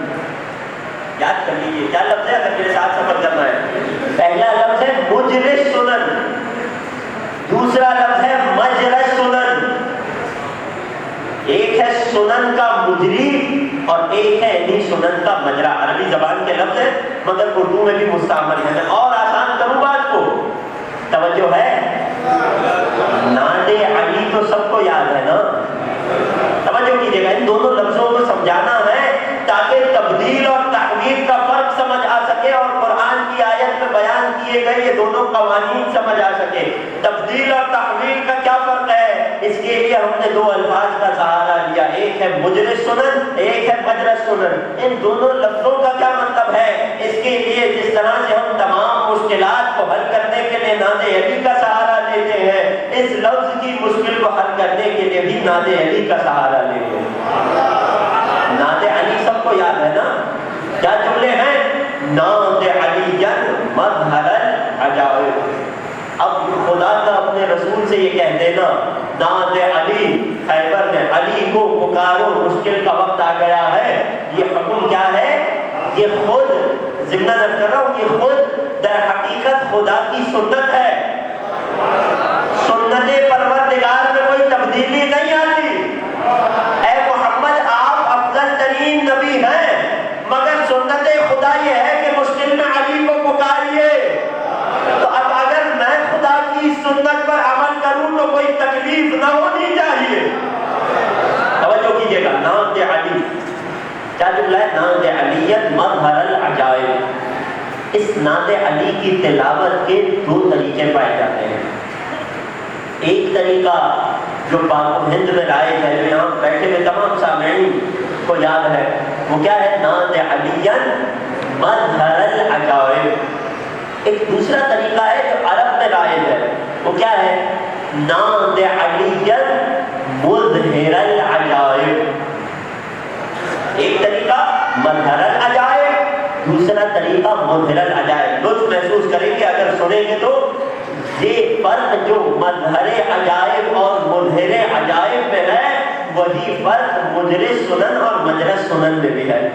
یاد کر لیجیے کیا لفظ ہے اگر میرے ساتھ سفر کرنا ہے۔ پہلا لفظ ہے مجری سنن، دوسرا لفظ ہے مجری سنن۔ ایک ہے سنن کا مجری اور ایک ہے انہی سنن کا مجرا۔ عربی زبان کے لفظ ہے مگر اردو میں بھی مستعمل ہے۔ اور آسان کروں بات کو، توجہ ہے؟ ناد علی تو سب کو یاد ہے نا؟ توجہ کیجیے گا، ان دونوں لفظوں کو سمجھانا ہے تاکہ تبدیل اور تحویل کا فرق سمجھ آ سکے اور قرآن کی آیت میں بیان کیے گئے یہ دونوں قوانین سمجھ آ سکے۔ تبدیل اور تحویل کا کیا فرق ہے؟ اس کے لیے ہم نے دو الفاظ کا سہارا لیا، ایک ہے مجلس سنن، ایک ہے مجلس سنن۔ ان دونوں لفظوں کا کیا مطلب ہے؟ اس کے لیے جس طرح سے ہم تمام مشکلات کو حل کرنے کے لیے ناد علی کا سہارا لیتے ہیں، اس لفظ کی مشکل کو حل کرنے کے لیے بھی ناد علی کا سہارا لیتے ہیں۔ ناد علی سب کو یاد ہے نا؟ کیا جملے ہیں؟ ناد علی مظہر العجائب۔ اب خدا کا اپنے رسول سے یہ کہہ دینا ناد علی خیبر میں علی کو پکارو مشکل کا وقت آ گیا ہے، یہ حکم کیا ہے؟ یہ خود ضمن رکھ کر رہا ہوں، یہ خود در حقیقت خدا کی سنت ہے۔ سنت پروردگار میں کوئی تبدیلی نہیں آتی۔ اے محمد آپ افضل ترین نبی ہیں، مگر سنت خدا یہ ہے کہ مشکل میں علی کو پکاریے۔ تو اب اگر میں خدا کی سنت پر عمل کروں تو کوئی تکلیف نہ ہونی چاہیے۔ توجہ کیجیے گا، ناد علی کیا جملہ ہے؟ ناد علیت مظہر العجائب۔ اس ناد علی کی تلاوت کے دو طریقے پائے جاتے ہیں۔ ایک طریقہ جو پاک و ہند میں رائج ہے، جو یہاں بیٹھے ہوئے تمام سامعین کو یاد ہے، وہ کیا ہے؟ ناد علیت مظہر العجائب۔ ایک دوسرا طریقہ ہے جو عرب میں رائج ہے، وہ کیا ہے؟ ناد علیت مظہر العجائب۔ ایک طریقہ مظہر العجائب، دوسرا طریقہ مظہر العجائب۔ لطف محسوس کریں گے اگر سنیں گے تو یہ فرق جو مظہر عجائب اور مظہر عجائب میں ہے، وہی فرق مجلس سنن اور مجلس سنن میں بھی ہے۔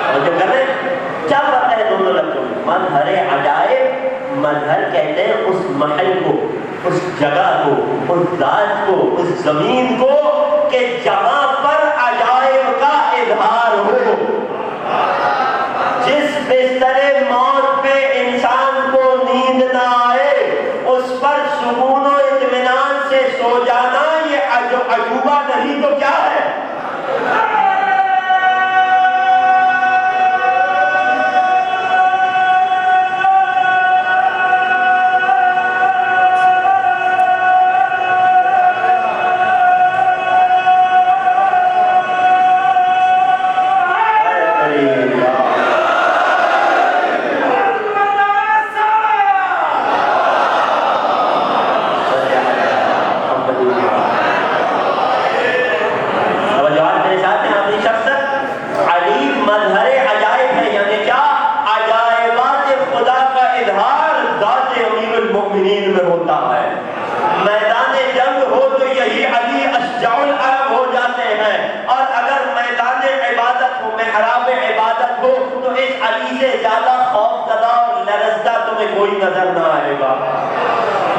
اور جو کر رہے ہیں کیا فرق ہے دونوں لفظوں میں؟ مظہر عجائب، مظہر کہتے ہیں اس محل کو، اس جگہ کو، اس ذات کو، اس زمین کو کہ جہاں پر عجائب کا اظہار ہو۔ جس بستر موت پہ انسان کو نیند نہ آئے، اس پر سکون و اطمینان سے سو جانا یہ عجوبہ نہیں تو کیا ہے؟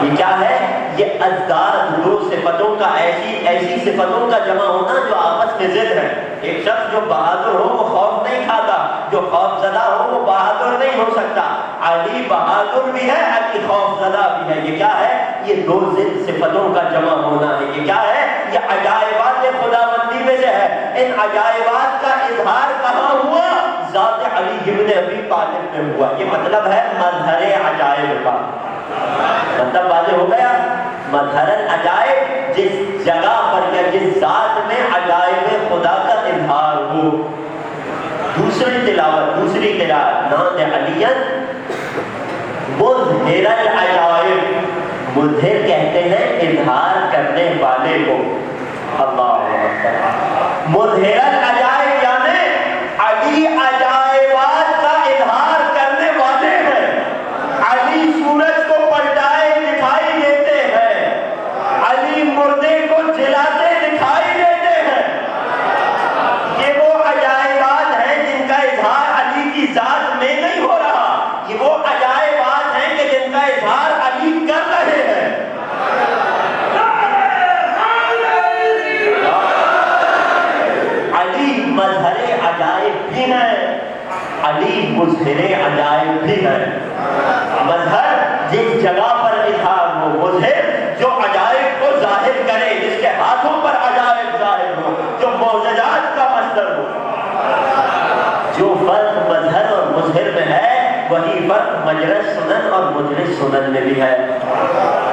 یہ کیا ہے؟ یہ ازداد، دو صفتوں کا، ایسی صفتوں کا جمع ہونا جو آپس میں ضد ہے۔ ایک شخص جو بہادر ہو وہ خوف نہیں کھاتا، جو خوف زدہ ہو وہ بہادر نہیں ہو سکتا۔ علی بہادر بھی ہے، علی خوف زدہ بھی ہے۔ یہ کیا ہے؟ یہ دو ضد صفتوں کا جمع ہونا ہے۔ یہ کیا ہے؟ یہ عجائبات خداوندی میں سے ہے۔ ان عجائبات کا اظہار کہاں ہوا؟ ذات علی ابن ابی طالب میں ہوا۔ یہ مطلب ہے مظہر عجائب کا۔ مطلب واضح ہو گیا؟ مظہر العجائب جس جگہ پر یا جس ذات میں عجائب خدا کا اظہار ہو۔ دوسری تلاوت، دوسری قرأت، ناد علیت مظہر العجائب۔ مظہر کہتے ہیں اظہار کرنے والے کو۔ اللہ اکبر۔ مظہر العجائب یعنی علی عجائبات کا اظہار کرنے والے ہیں۔ علی سورج کو پلٹائے دکھائی دیتے ہیں، علی مردے کو جلاتے دکھائی دیتے ہیں۔ یہ وہ عجائبات ہیں جن کا اظہار علی کی ذات میں نہیں ہو رہا، یہ وہ عجائبات ہیں کہ جن کا اظہار علی کر رہے ہیں۔ علی مظہر عجائب بھی ہے، علی مظہر عجائب بھی ہے۔ مظہر جس جگہ پر اظہار ہو، مظہر جو عجائب کو ظاہر کرے، جس کے ہاتھوں پر عجائب ظاہر ہو، جو معجزات کا مصدر ہو۔ جو فرق مظہر اور مظہر میں ہے وہی فرق مجلس سنن اور مجلس سنن میں بھی ہے۔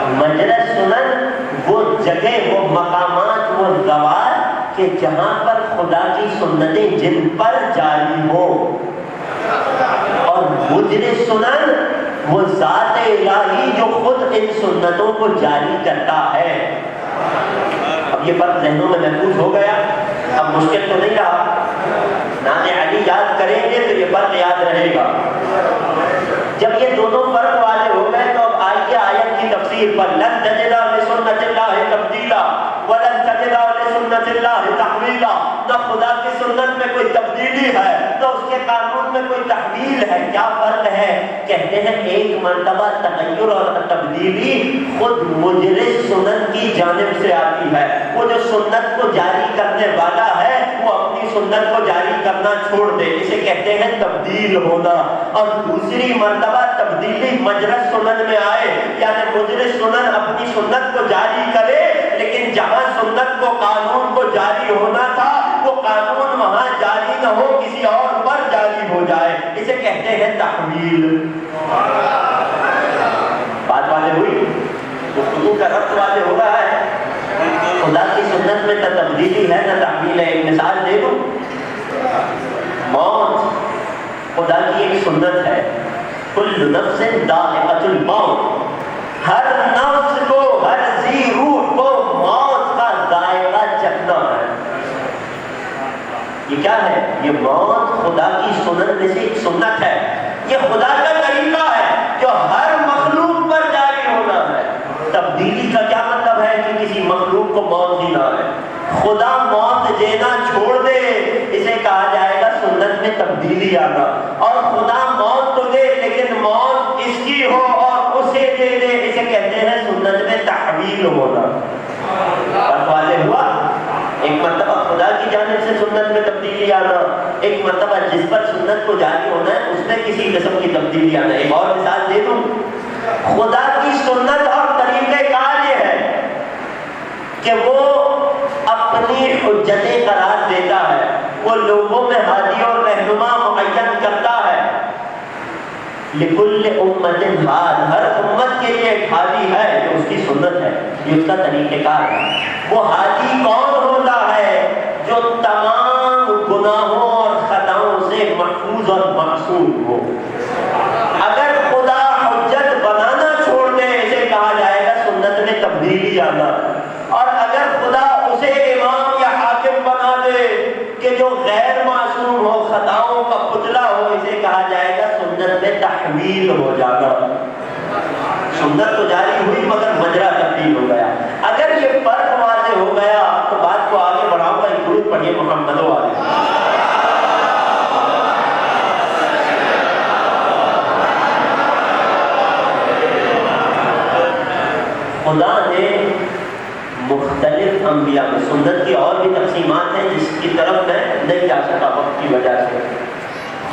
مجلس سنن وہ جگہ، وہ مقامات، وہ زوال کہ جہاں پر خدا کی سنتیں جن پر جاری ہو، اور مجرے سنن وہ ذات الہی جو خود ان سنتوں کو جاری کرتا ہے۔ اب یہ فرق ذہنوں میں محفوظ ہو گیا، اب مشکل تو نہیں رہا۔ نام علی یاد کریں گے تو یہ فرق یاد رہے گا۔ جب یہ دونوں فرق والے ہو گئے تو اب آئیے آیت کی تفسیر پر۔ لن تجد لسنت اللہ تبدیلا ولن تجد لسنت اللہ تحویلا۔ نہ خدا کی سنت میں کوئی تبدیلی ہے نہ اس کے قانون میں کوئی تحویل ہے۔ کیا فرق ہے؟ کہتے ہیں ایک مرتبہ تغیر اور تبدیلی خود مجرد سنت کی جانب سے آتی ہے۔ وہ جو سنت کو جاری کرنے والا ہے وہ اپنی سنت کو جاری کرنا چھوڑ دے، اسے کہتے ہیں تبدیل ہونا۔ اور دوسری مرتبہ تبدیلی مجرد سنن میں آئے، یعنی مجرد سنن اپنی سنت کو جاری کرے لیکن جہاں سنت کو قانون کو جاری ہونا تھا وہ قانون وہاں جاری نہ ہو، کسی اور پر جاری ہو جائے، اسے کہتے ہیں تحویل۔ بات واضح ہوئی؟ گفتگو کا ربط واضح ہو رہا ہے۔ خدا کی سنت میں نہ تبدیلی ہے نہ تحویل ہے۔ ایک مثال دے دوں، موت خدا کی ایک سنت ہے، کل نفس ذائقۃ الموت، ہر نفس کو، ہر ذی روح کو موت کا ذائقہ چکھنا ہے۔ یہ کیا ہے؟ یہ موت خدا کی سنت میں سے ایک سنت ہے، یہ خدا کا طریقہ ہے جو ہر مخلوق پر جاری ہونا ہے۔ تبدیلی کا کیا مطلب ہے کہ کسی مخلوق کو موت دینا ہے، خدا موت دینا چھوڑ دے اسے کہا جائے گا سنت میں تبدیلی آنا۔ اور خدا موت تو دے لیکن موت اس کی ہو اور اسے دے دے، اسے کہتے ہیں سنت میں تحویل ہونا۔ بات واضح ہوا؟ ایک مرتبہ خدا کی جانب سے سنت میں تبدیلی آنا، ایک مرتبہ جس پر سنت کو جاری ہونا ہے اس میں کسی قسم کی تبدیلی آنا۔ ایک اور مثال دے دوں، خدا کی سنت اور طریقہ کار یہ ہے کہ وہ اپنی حجتیں قرار دیتا ہے، وہ لوگوں میں ہادی اور رہنما معین کرتا ہے۔ لکل امت ہاد، ہر امت کے لیے ایک ہادی ہے جو اس کی سنت ہے، یہ اس کا طریقہ کار ہے۔ وہ ہادی کون ہوتا ہے؟ جو تمام گناہوں اور خطاؤں سے محفوظ اور معصوم ہو۔ اگر خدا حجت بنانا چھوڑ دے اسے کہا جائے گا سنت میں تبدیلی آنا، اور اگر خدا اسے امام یا حاکم بنا دے کہ جو غیر معصوم ہو، خطاؤں کا پتلا ہو، اسے کہا جائے گا سنت میں تحویل ہو جانا۔ سنت تو جاری ہوئی مگر مجرا تبدیل ہو گیا۔ اگر یہ فرق واضح ہو گیا تو بات کو آگے بڑھاؤں گا۔ ایک درود پڑھیے محمد و آلہ۔ خدا نے مختلف انبیاء میں، سنت کی اور بھی تقسیمات ہیں جس کی طرف میں نہیں جا سکا وقت کی وجہ سے،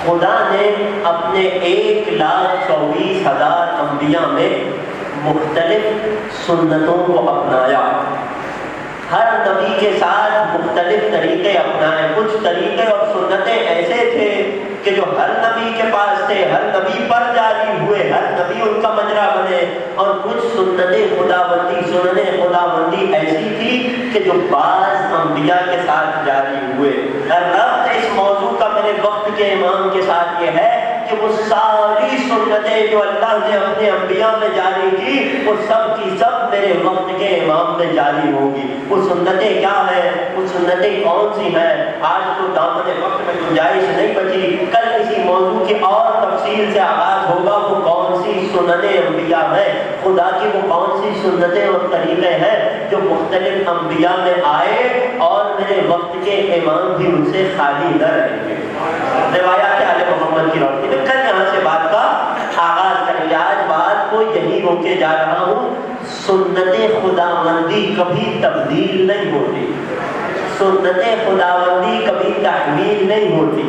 خدا نے اپنے 1,24,000 انبیاء میں مختلف سنتوں کو اپنایا۔ ہر نبی کے ساتھ مختلف طریقے اپنائے۔ کچھ طریقے اور سنتیں ایسے تھے کہ جو ہر نبی کے پاس تھے، ہر نبی پر جاری ہوئے، ہر نبی ان کا مجرا بنے، اور کچھ سنتیں خداوندی، سننیں خداوندی ایسی تھی کہ جو بعض انبیاء کے ساتھ جاری ہوئے۔ ربط اس موضوع کا میرے وقت کے امام کے ساتھ یہ ہے کہ وہ ساری سنتیں جو اللہ نے اپنے انبیاء میں جاری کی وہ سب کی سب میرے وقت کے امام میں جاری ہوگی۔ وہ سنتیں کیا ہیں، وہ سنتیں کون سی ہیں، آج تو دامن وقت میں گنجائش نہیں بچی، کل اسی موضوع کی اور تفصیل سے آغاز ہوگا۔ وہ کون سی سنتیں انبیاء ہیں، خدا کی وہ کون سی سنتیں اور طریقے ہیں جو مختلف انبیاء میں آئے اور میرے وقت کے امام بھی ان سے خالی نہ رہیں گے۔ روایات آل محمد کی روشنی میں کل یہاں سے بات کا آغاز کریں گے۔ آج بات کو یہی روکے جا رہا ہوں، سنت خداوندی کبھی تبدیل نہیں ہوتی، سنت خداوندی کبھی تحویل نہیں ہوتی۔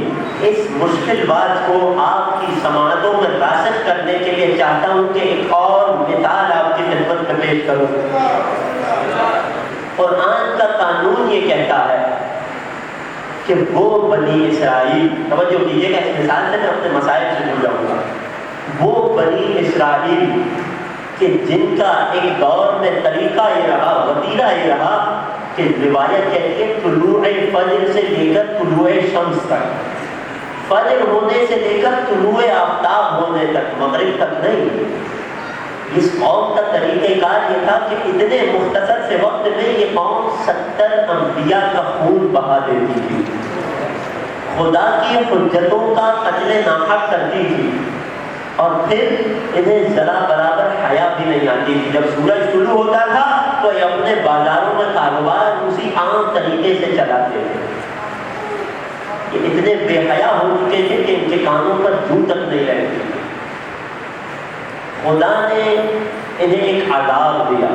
اس مشکل بات کو آپ کی سماعتوں میں راسخ کرنے کے لیے چاہتا ہوں کہ ایک اور مثال آپ کی خدمت میں پیش کروں۔ قرآن کا قانون یہ کہتا ہے کہ وہ بنی اسرائیل، توجہ کیجیے گا اس مثال سے میں اپنے مسائل سے جڑ جاؤں گا، وہ بنی اسرائیل کہ جن کا ایک دور میں طریقہ یہ رہا، وتیرہ یہ رہا کہ روایت کہتی ہے طلوع فجر سے لے کر طلوع شمس تک، فجر ہونے سے لے کر طلوع آفتاب ہونے تک، مغرب تک نہیں۔ اس قوم کا طریقہ کار یہ تھا کہ اتنے مختصر سے وقت میں یہ قوم 70 انبیاء کا خون بہا دیتی تھی، خدا کی حجتوں کا قتل ناحق کرتی تھی، اور پھر انہیں ذرا برابر حیا بھی نہیں آتی تھی۔ جب سورج طلوع ہوتا تھا تو یہ اپنے بازاروں میں کاروبار اسی عام طریقے سے چلاتے تھے۔ یہ اتنے بے حیا ہو چکے تھے کہ ان کے کانوں پر جوں تک نہیں رہتی تھی۔ خدا نے انہیں ایک عذاب دیا۔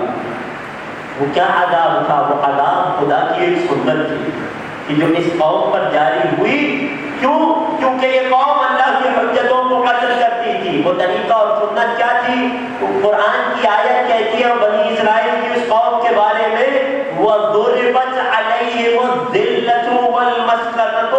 وہ کیا عذاب تھا؟ وہ عذاب خدا کی ایک سنت تھی کہ جو اس قوم پر جاری ہوئی۔ کیوں؟ کیونکہ یہ قوم اللہ کی حجتوں کو قتل کرتی تھی۔ وہ طریقہ اور سنت کیا تھی؟ قرآن کی آیت کہتی ہے بنی اسرائیل کی اس قوم کے بارے میں وَضُرِبَتْ عَلَيْهِمُ الذِّلَّةُ وَالْمَسْكَنَةُ،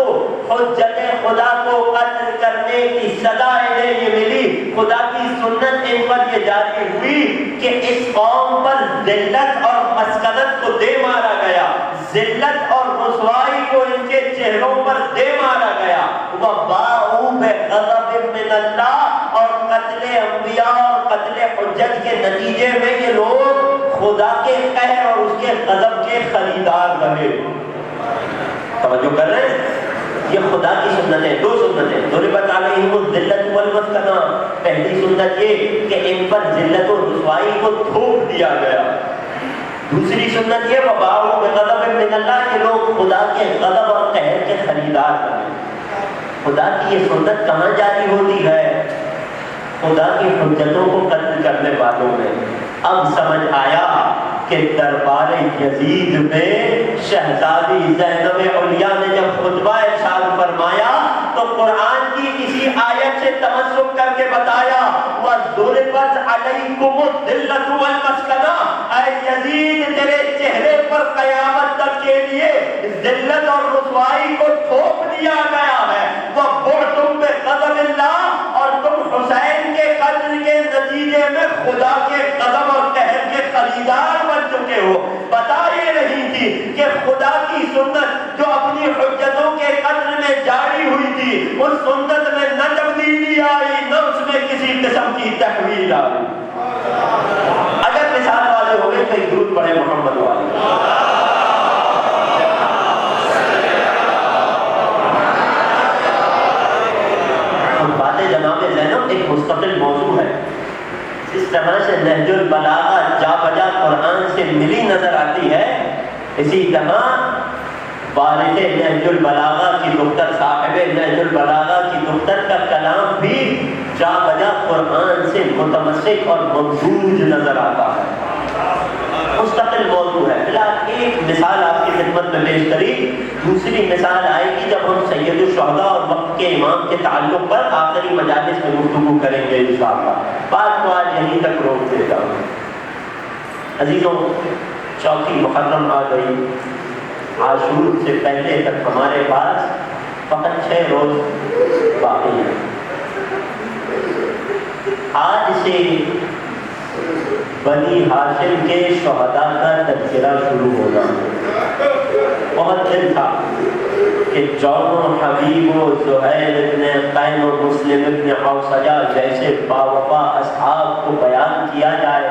حجت خدا کو قتل کرنے کی سزا انہیں یہ ملی۔ خدا کی سنت ان پر یہ جاری ہوئی کہ اس قوم پر ذلت اور مسکنت کو دے مارا گیا، ذلت اور رسوائی کو ان کے چہروں پر دے مارا گیا۔ وَبَاءُوا بِغَضَبٍ مِّنَ اللَّهِ، اور قتل انبیاء اور قتل حجت کے نتیجے میں یہ لوگ خدا کے قہر اور اس کے غضب کے خریدار رہے۔ توجہ کر رہے ہیں؟ یہ خدا کی سنتیں، دو سنتیں، ضربت علیہم الذلۃ والمسکنہ۔ پہلی سنت یہ کہ ان پر ذلت و رسوائی کو تھوپ دیا گیا۔ دوسری سنت یہ وباءوا بغضب من اللہ، کہ لوگ خدا کے غضب اور قہر کے خریدار بنے۔ خدا کی یہ سنت کہاں جاری ہوتی ہے؟ خدا کی حجتوں کو قتل کرنے والوں میں۔ اب سمجھ آیا کہ دربار یزید میں شہزادی زینب علیہ نے جب خطبہ ارشاد فرمایا تو قرآن کی کسی آیت سے تمسک کر کے بتایا وَضُرِبَتْ عَلَيْكُمُ الذِّلَّةُ وَالْمَسْكَنَةُ، اے یزید تیرے چہرے پر قیامت تک کے لیے ذلت اور رسوائی کو تھوپ دیا گیا ہے۔ وَبُعْتُمْ بِغَضَبِ اللَّهِ، اور تم حسین کے قتل کے نتیجے میں خدا کے غضب اور قہر کے خریدار بن چکے ہو۔ بتا یہ نہیں تھی کہ خدا کی سنت جو اپنی حجتوں کے قتل میں جاری ہوئی تھی، اس سنت میں نہ تبدیلی آئی، نہ اس میں کسی قسم کی تحویل آئی۔ اگر مثال والے ہو گئے تو ایک درود پڑھے محمد والے۔ بات جناب زینب ایک مستقل موضوع ہے۔ اس طرح سے نہج البلاغہ جا بجا قرآن سے ملی نظر آتی ہے، اسی طرح وارث نہج البلاغہ کی دختر، صاحب نہج البلاغہ کی دختر کا کلام بھی جا بجا قرآن سے متمسک اور ممزوج نظر آتا ہے۔ مستقل موضوع ہے۔ فی الحال ایک مثال آپ کی خدمت میں پیش کری، دوسری مثال آئے گی جب ہم سید الشہداء اور وقت کے امام کے تعلق پر آخری مجالس میں گفتگو کریں گے انشاءاللہ۔ بات کو آج یہیں تک روک دیتا ہوں۔ عزیزوں، چوتھی محرم آ گئی، عاشور سے پہلے تک ہمارے پاس فقط 6 روز باقی ہیں۔ آج سے بنی ہاشم کے شہداء کا تذکرہ شروع ہوگا۔ بہت دن تھا کہ جون و حبیب و زہیر ابن قین و مسلم ابن اوسجہ جیسے باوفا اصحاب کو بیان کیا جائے،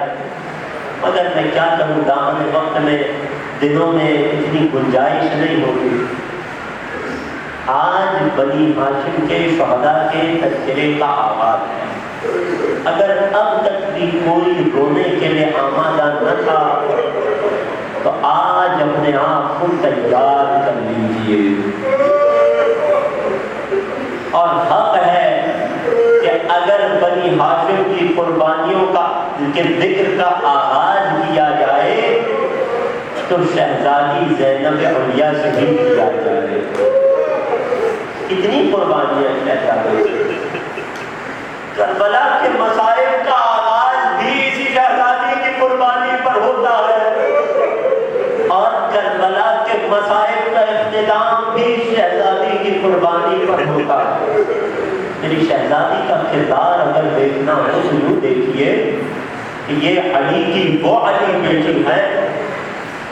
مگر میں کیا کروں، دامن وقت میں دنوں میں اتنی گنجائش نہیں ہوگی۔ آج بنی ہاشم کے شہداء کے تذکرے کا آغاز ہے۔ اگر اب تک بھی کوئی رونے کے لیے آمادہ نہ تھا تو آج اپنے آپ کو تیار کر لیجیے، اور حق ہے کہ اگر بنی ہاشم کی قربانیوں کے ذکر کا آغاز کیا جائے تو شہزادی زینب علیہ سے ہی کیا جائے۔ کتنی قربانیاں شہزادی، کربلا کے مصائب کا آغاز بھی اسی شہزادی کی قربانی پر ہوتا ہے، اور کربلا کے مصائب کا اختتام بھی شہزادی کی قربانی پر ہوتا ہے۔ میری شہزادی کا کردار اگر دیکھنا ہو تو یوں دیکھیے کہ یہ علی کی وہ علی بیٹی ہے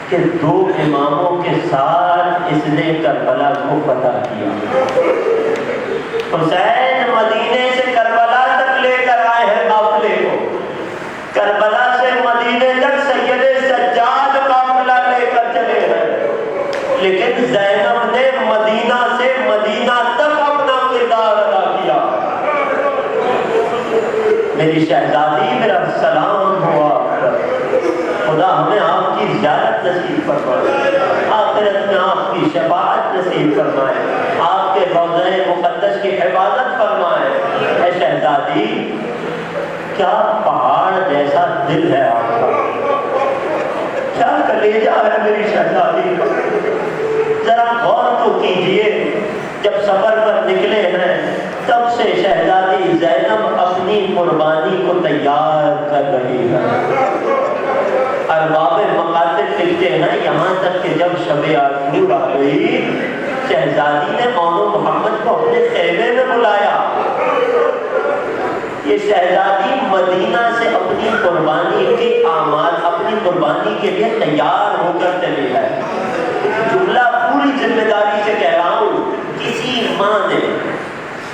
کہ 2 اماموں کے ساتھ اس نے کربلا کو فتح کیا۔ حسین مدینے سے کربلا تک لے کر آئے ہیں قافلے کو، کربلا سے مدینے تک سید سجاد قافلہ لے کر چلے ہیں، لیکن زینب نے مدینہ سے مدینہ تک اپنا کردار ادا کیا۔ میری شہزادی میرا سلام ہوا، خدا ہمیں آپ کی زیارت نصیب فرمائے، آخرت میں آپ کی شفاعت نصیب فرمائے، آپ کے روضہ مقدس کی حفاظت فرمائے۔ اے شہزادی، کیا پہاڑ جیسا دل ہے آپ کا، کیا کلیجہ ہے میری شہزادی کا، ذرا غور تو کیجئے۔ جب سفر پر نکلے ہیں تب سے شہزادی زینب اپنی قربانی کو تیار کر رہی ہے۔ ارباب مقاصد لکھتے ہیں یہاں تک کہ جب شب عاشور آ گئی، شہزادی نے مولو محمد کو اپنے خیمے میں بلایا۔ یہ شہزادی مدینہ سے اپنی قربانی کے اعمال، اپنی قربانی کے لیے تیار ہو کر چلی ہے۔ جملہ پوری ذمہ داری سے کہہ رہا ہوں، کسی ماں نے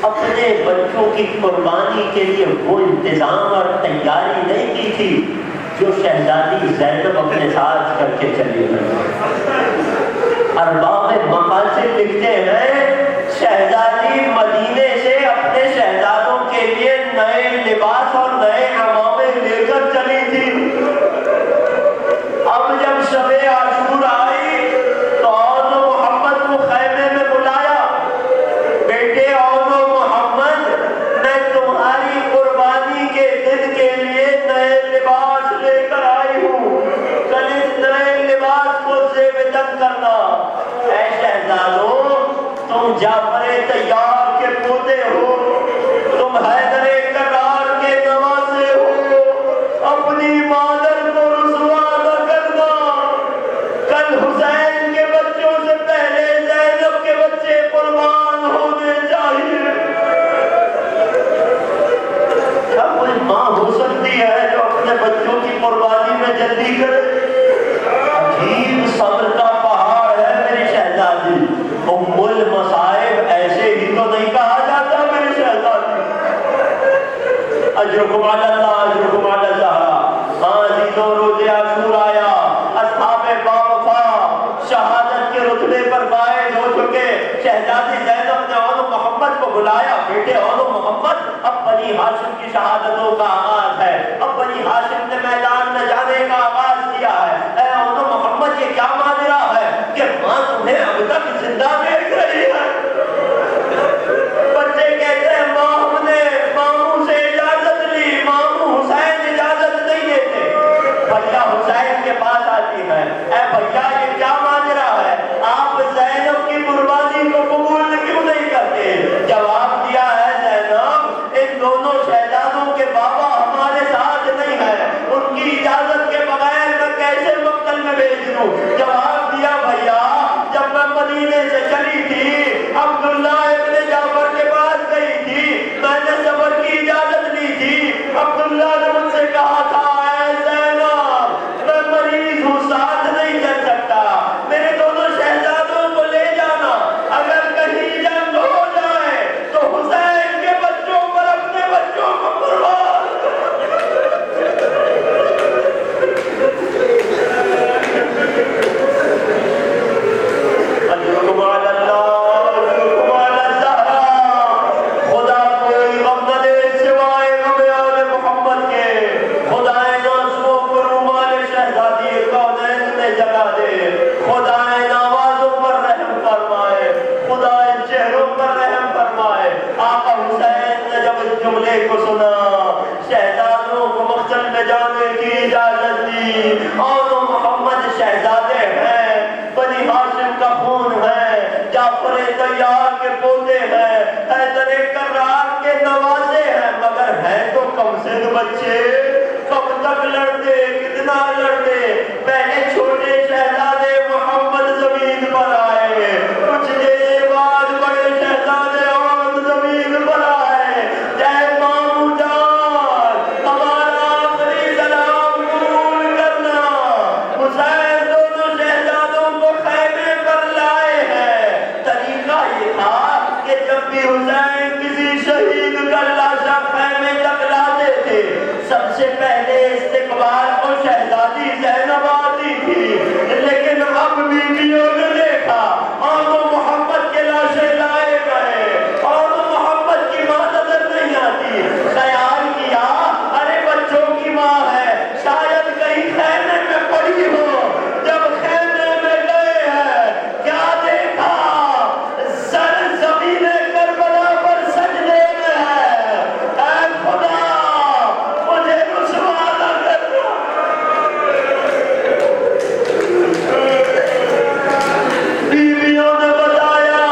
اپنے بچوں کی قربانی کے لیے وہ انتظام اور تیاری نہیں کی تھی جو شہزادی زینب اپنے ساتھ کر کے چلی گئی۔ ارباب مقاصد لکھتے ہیں شہزادی مدینے سے اپنے شہزادوں کے لیے نئے لباس اور نئے عمامے لے کر چلی تھی۔ اب جب شب عاشور آئی تو اون محمد کو خیمے میں بلایا، بیٹے اون محمد، میں تمہاری قربانی کے دن کے لیے نئے لباس لے کر آئی ہوں، کل اس نئے لباس کو زیب تن کرنا۔ اے شہزادوں، تم جعفر طیار کے پوتے ہو، تم حیدر کرار کے نواسے ہو، اپنی مادر کو رسوا نہ کرنا، کل حسین کے بچوں سے پہلے زینب کے بچے قربان ہونے چاہیے۔ کیا کوئی ماں ہو سکتی ہے جو اپنے بچوں کی قربانی میں جلدی کرے؟ عجیب صبر کا پہاڑ ہے میری شہزادی۔ ام المصائب ایسے ہی تو نہیں کہا جاتا میری شہزادی۔ اجرکم علی اللہ، اجرکم علی الزہرا۔ عزیزوں، روز عاشور آیا، اصحاب باوفا شہادت کے رتبے پر فائز ہو چکے۔ شہزادی زینب نے اون محمد کو بلایا، بیٹے اون محمد، اب بنی ہاشم کی شہادتوں کا آغاز ہے، اب بنی ہاشم نے میدان میں جانے کا آغاز کیا ہے۔ اے اون محمد، یہ کیا ماجرا ہے کہ ماں تمہیں اب تک زندہ دیکھ رہی ہے؟ بچے کہتے ہیں ماں ہم نے ماموں سے اجازت لی، ماموں حسین اجازت نہیں دیتے۔ بھیا حسین کے پاس آتی ہے، اے بھیا یہ کیا ماجرا ہے، آپ زینب کی قربانی کو قبول کیوں نہیں کرتے؟ جواب دیا ہے زینب، ان دونوں شہزادوں کے بابا ہمارے ساتھ نہیں ہیں، ان کی اجازت کے بغیر میں کیسے مقتل میں بھیج دوں؟ جواب دیا بھیا، جب میں مدینے سے چلی تھی عبداللہ ابن جعفر کے پاس گئی تھی، میں نے سفر کی اجازت لی تھی، عبداللہ نے مجھ سے کہا تھا اے زینب میں مریض ہوں، ساتھ نہیں چل سکتا، میرے دونوں شہزادوں کو لے جانا، اگر کہیں جنگ ہو جائے تو حسین کے بچوں پر اپنے بچوں کو قربان۔ خدا کوئی غم نہ دے سوائے غم آل محمد کے، خدائے نازوں کو رومال شہزادی کونین میں جگہ دے، خدائے نوازوں پر رحم فرمائے، خدائے چہروں پر رحم فرمائے۔ آقا حسین نے جب اس جملے کو سنا، شہزادوں کو مقتل میں جانے کی اجازت دی۔ اور محمد شہزادے ہیں، بنی ہاشم کا خون ہے، جعفر طیار کے پوتے ہیں، حیدر کرار کے نواسے ہیں، مگر ہیں تو کم سے بچے، کب تک لڑتے، کتنا لڑتے؟ پہلے چھوٹے شہزادے محمد زمین پر آئے، کچھ دیر بعد بڑے شہزادے اور زمین پر آئے۔ جے مامو جان، ہمارا آخری سلام جب بھی حسین کسی شہید کا لاشا خیمے تک لاتے تھے سب سے پہلے استقبال کو شہزادی زینب آتی تھی، لیکن اب بیویوں نے دیکھا اور وہ محمد کے لاشیں لائے گئے اور وہ محمد کی ماں نظر نہیں آتی، خیال کیا ارے بچوں کی ماں ہے شاید کہیں خیمے میں پڑی ہو۔ جب خیمے میں گئے ہیں کیا دیکھا؟ سر زمین کربلا پر سجدے میں ہے، اے خدا مجھے رسوا نہ کرنا۔ بیویوں نے بتایا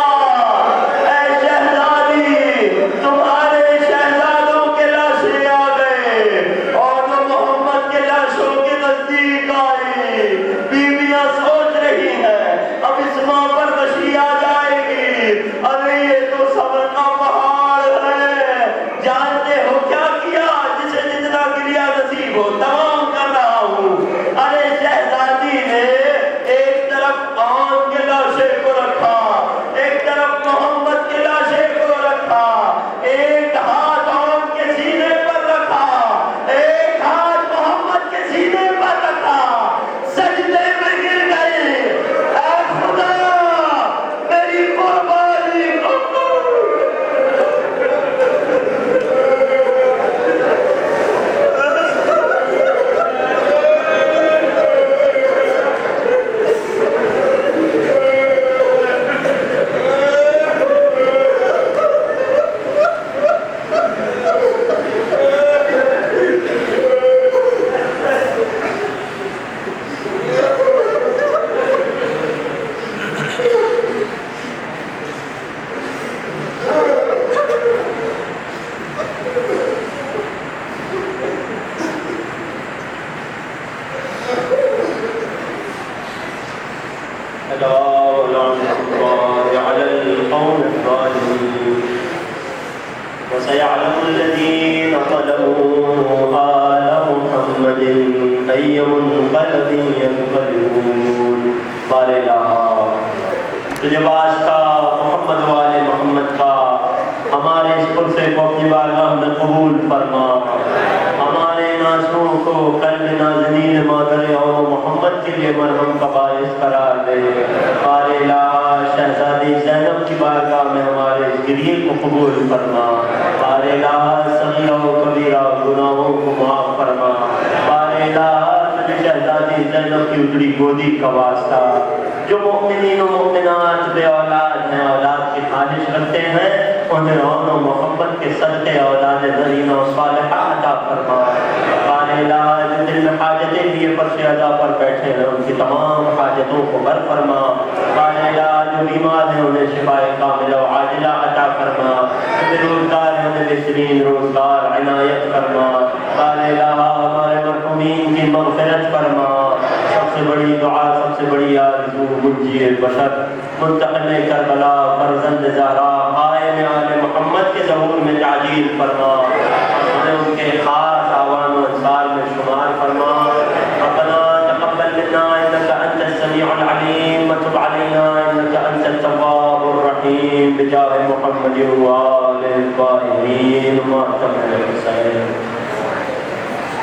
اے شہزادی تمہارے شہزادوں کے لاشیں آ گئے، اور وہ محمد کے لاشوں کے نزدیک آئی۔ بیویاں سوچ رہی ہیں اب اس ماں پر غشی آ جائے گی، ارے یہ تو صبر کا پہاڑ ہے۔ جانتے ہو کیا کیا؟ جسے جتنا گریا نصیب ہو تمام کر رہا ہوں۔ ارے شہزادی نے ایک طرف آن کے لاشے کو رکھا، ایک طرف محمد کے لاشے کو رکھا، ایک ہاتھ آن کے سینے پر رکھا، ایک ہاتھ محمد کے سینے پر رکھا، سجدے میں گر گئی۔ اے خدا میری قربانی کو وسيعلم الذين ظلموا آل محمد أي منقلب ينقلبون۔ بار الہ تجھے واسطہ محمد والے محمد کا ہمارے اس پرسے کو اپنی بارگاہ میں قبول فرما، ہمارے نازوں کو قلب نازنین مادر اور محمد کے لیے مرہم کا باعث قرار دے۔ بار الہ شہزادی زینب کی بارگاہ میں ہمارے اس گریے کو قبول فرما۔ بار الہ صغیرہ و کبیرہ گناہوں کو معاف فرما۔ بار الہ تجھے شہزادی زینب کی اجڑی گودی کا واسطہ، جو مؤمنین و مؤمنات بے اولاد ہیں اولاد کی خواہش رکھتے ہیں انہیں رون و محبت کے صدقے اولاد زرینہ و صالحہ عطا فرما۔ بار الہ جو دل میں حاجتیں لیے فرش عزا پر بیٹھے ہیں ان کی تمام حاجتوں کو بر فرما۔ بار الہ جو بیمار ہیں انہیں شفائے کاملہ و عاجلہ عطا فرما، جو بے روزگار ہیں انہیں بہترین روزگار عنایت فرما۔ بار الہ ہمارے مرحومین کی مغفرت فرما۔ سب سے بڑی دعا سب سے بڑی آرزو منجی بشر منتقل کربلا فرزند زہرا قائم آل محمد کے ظہور میں تعجیل فرما، انہیں ان کے خاص آوان و انصار میں شمار فرما۔ ربنا تقبل منا انك انت السميع العليم وتب علينا انك انت التواب الرحيم بجاه محمد وآل الطاهرين وماتم الحسين۔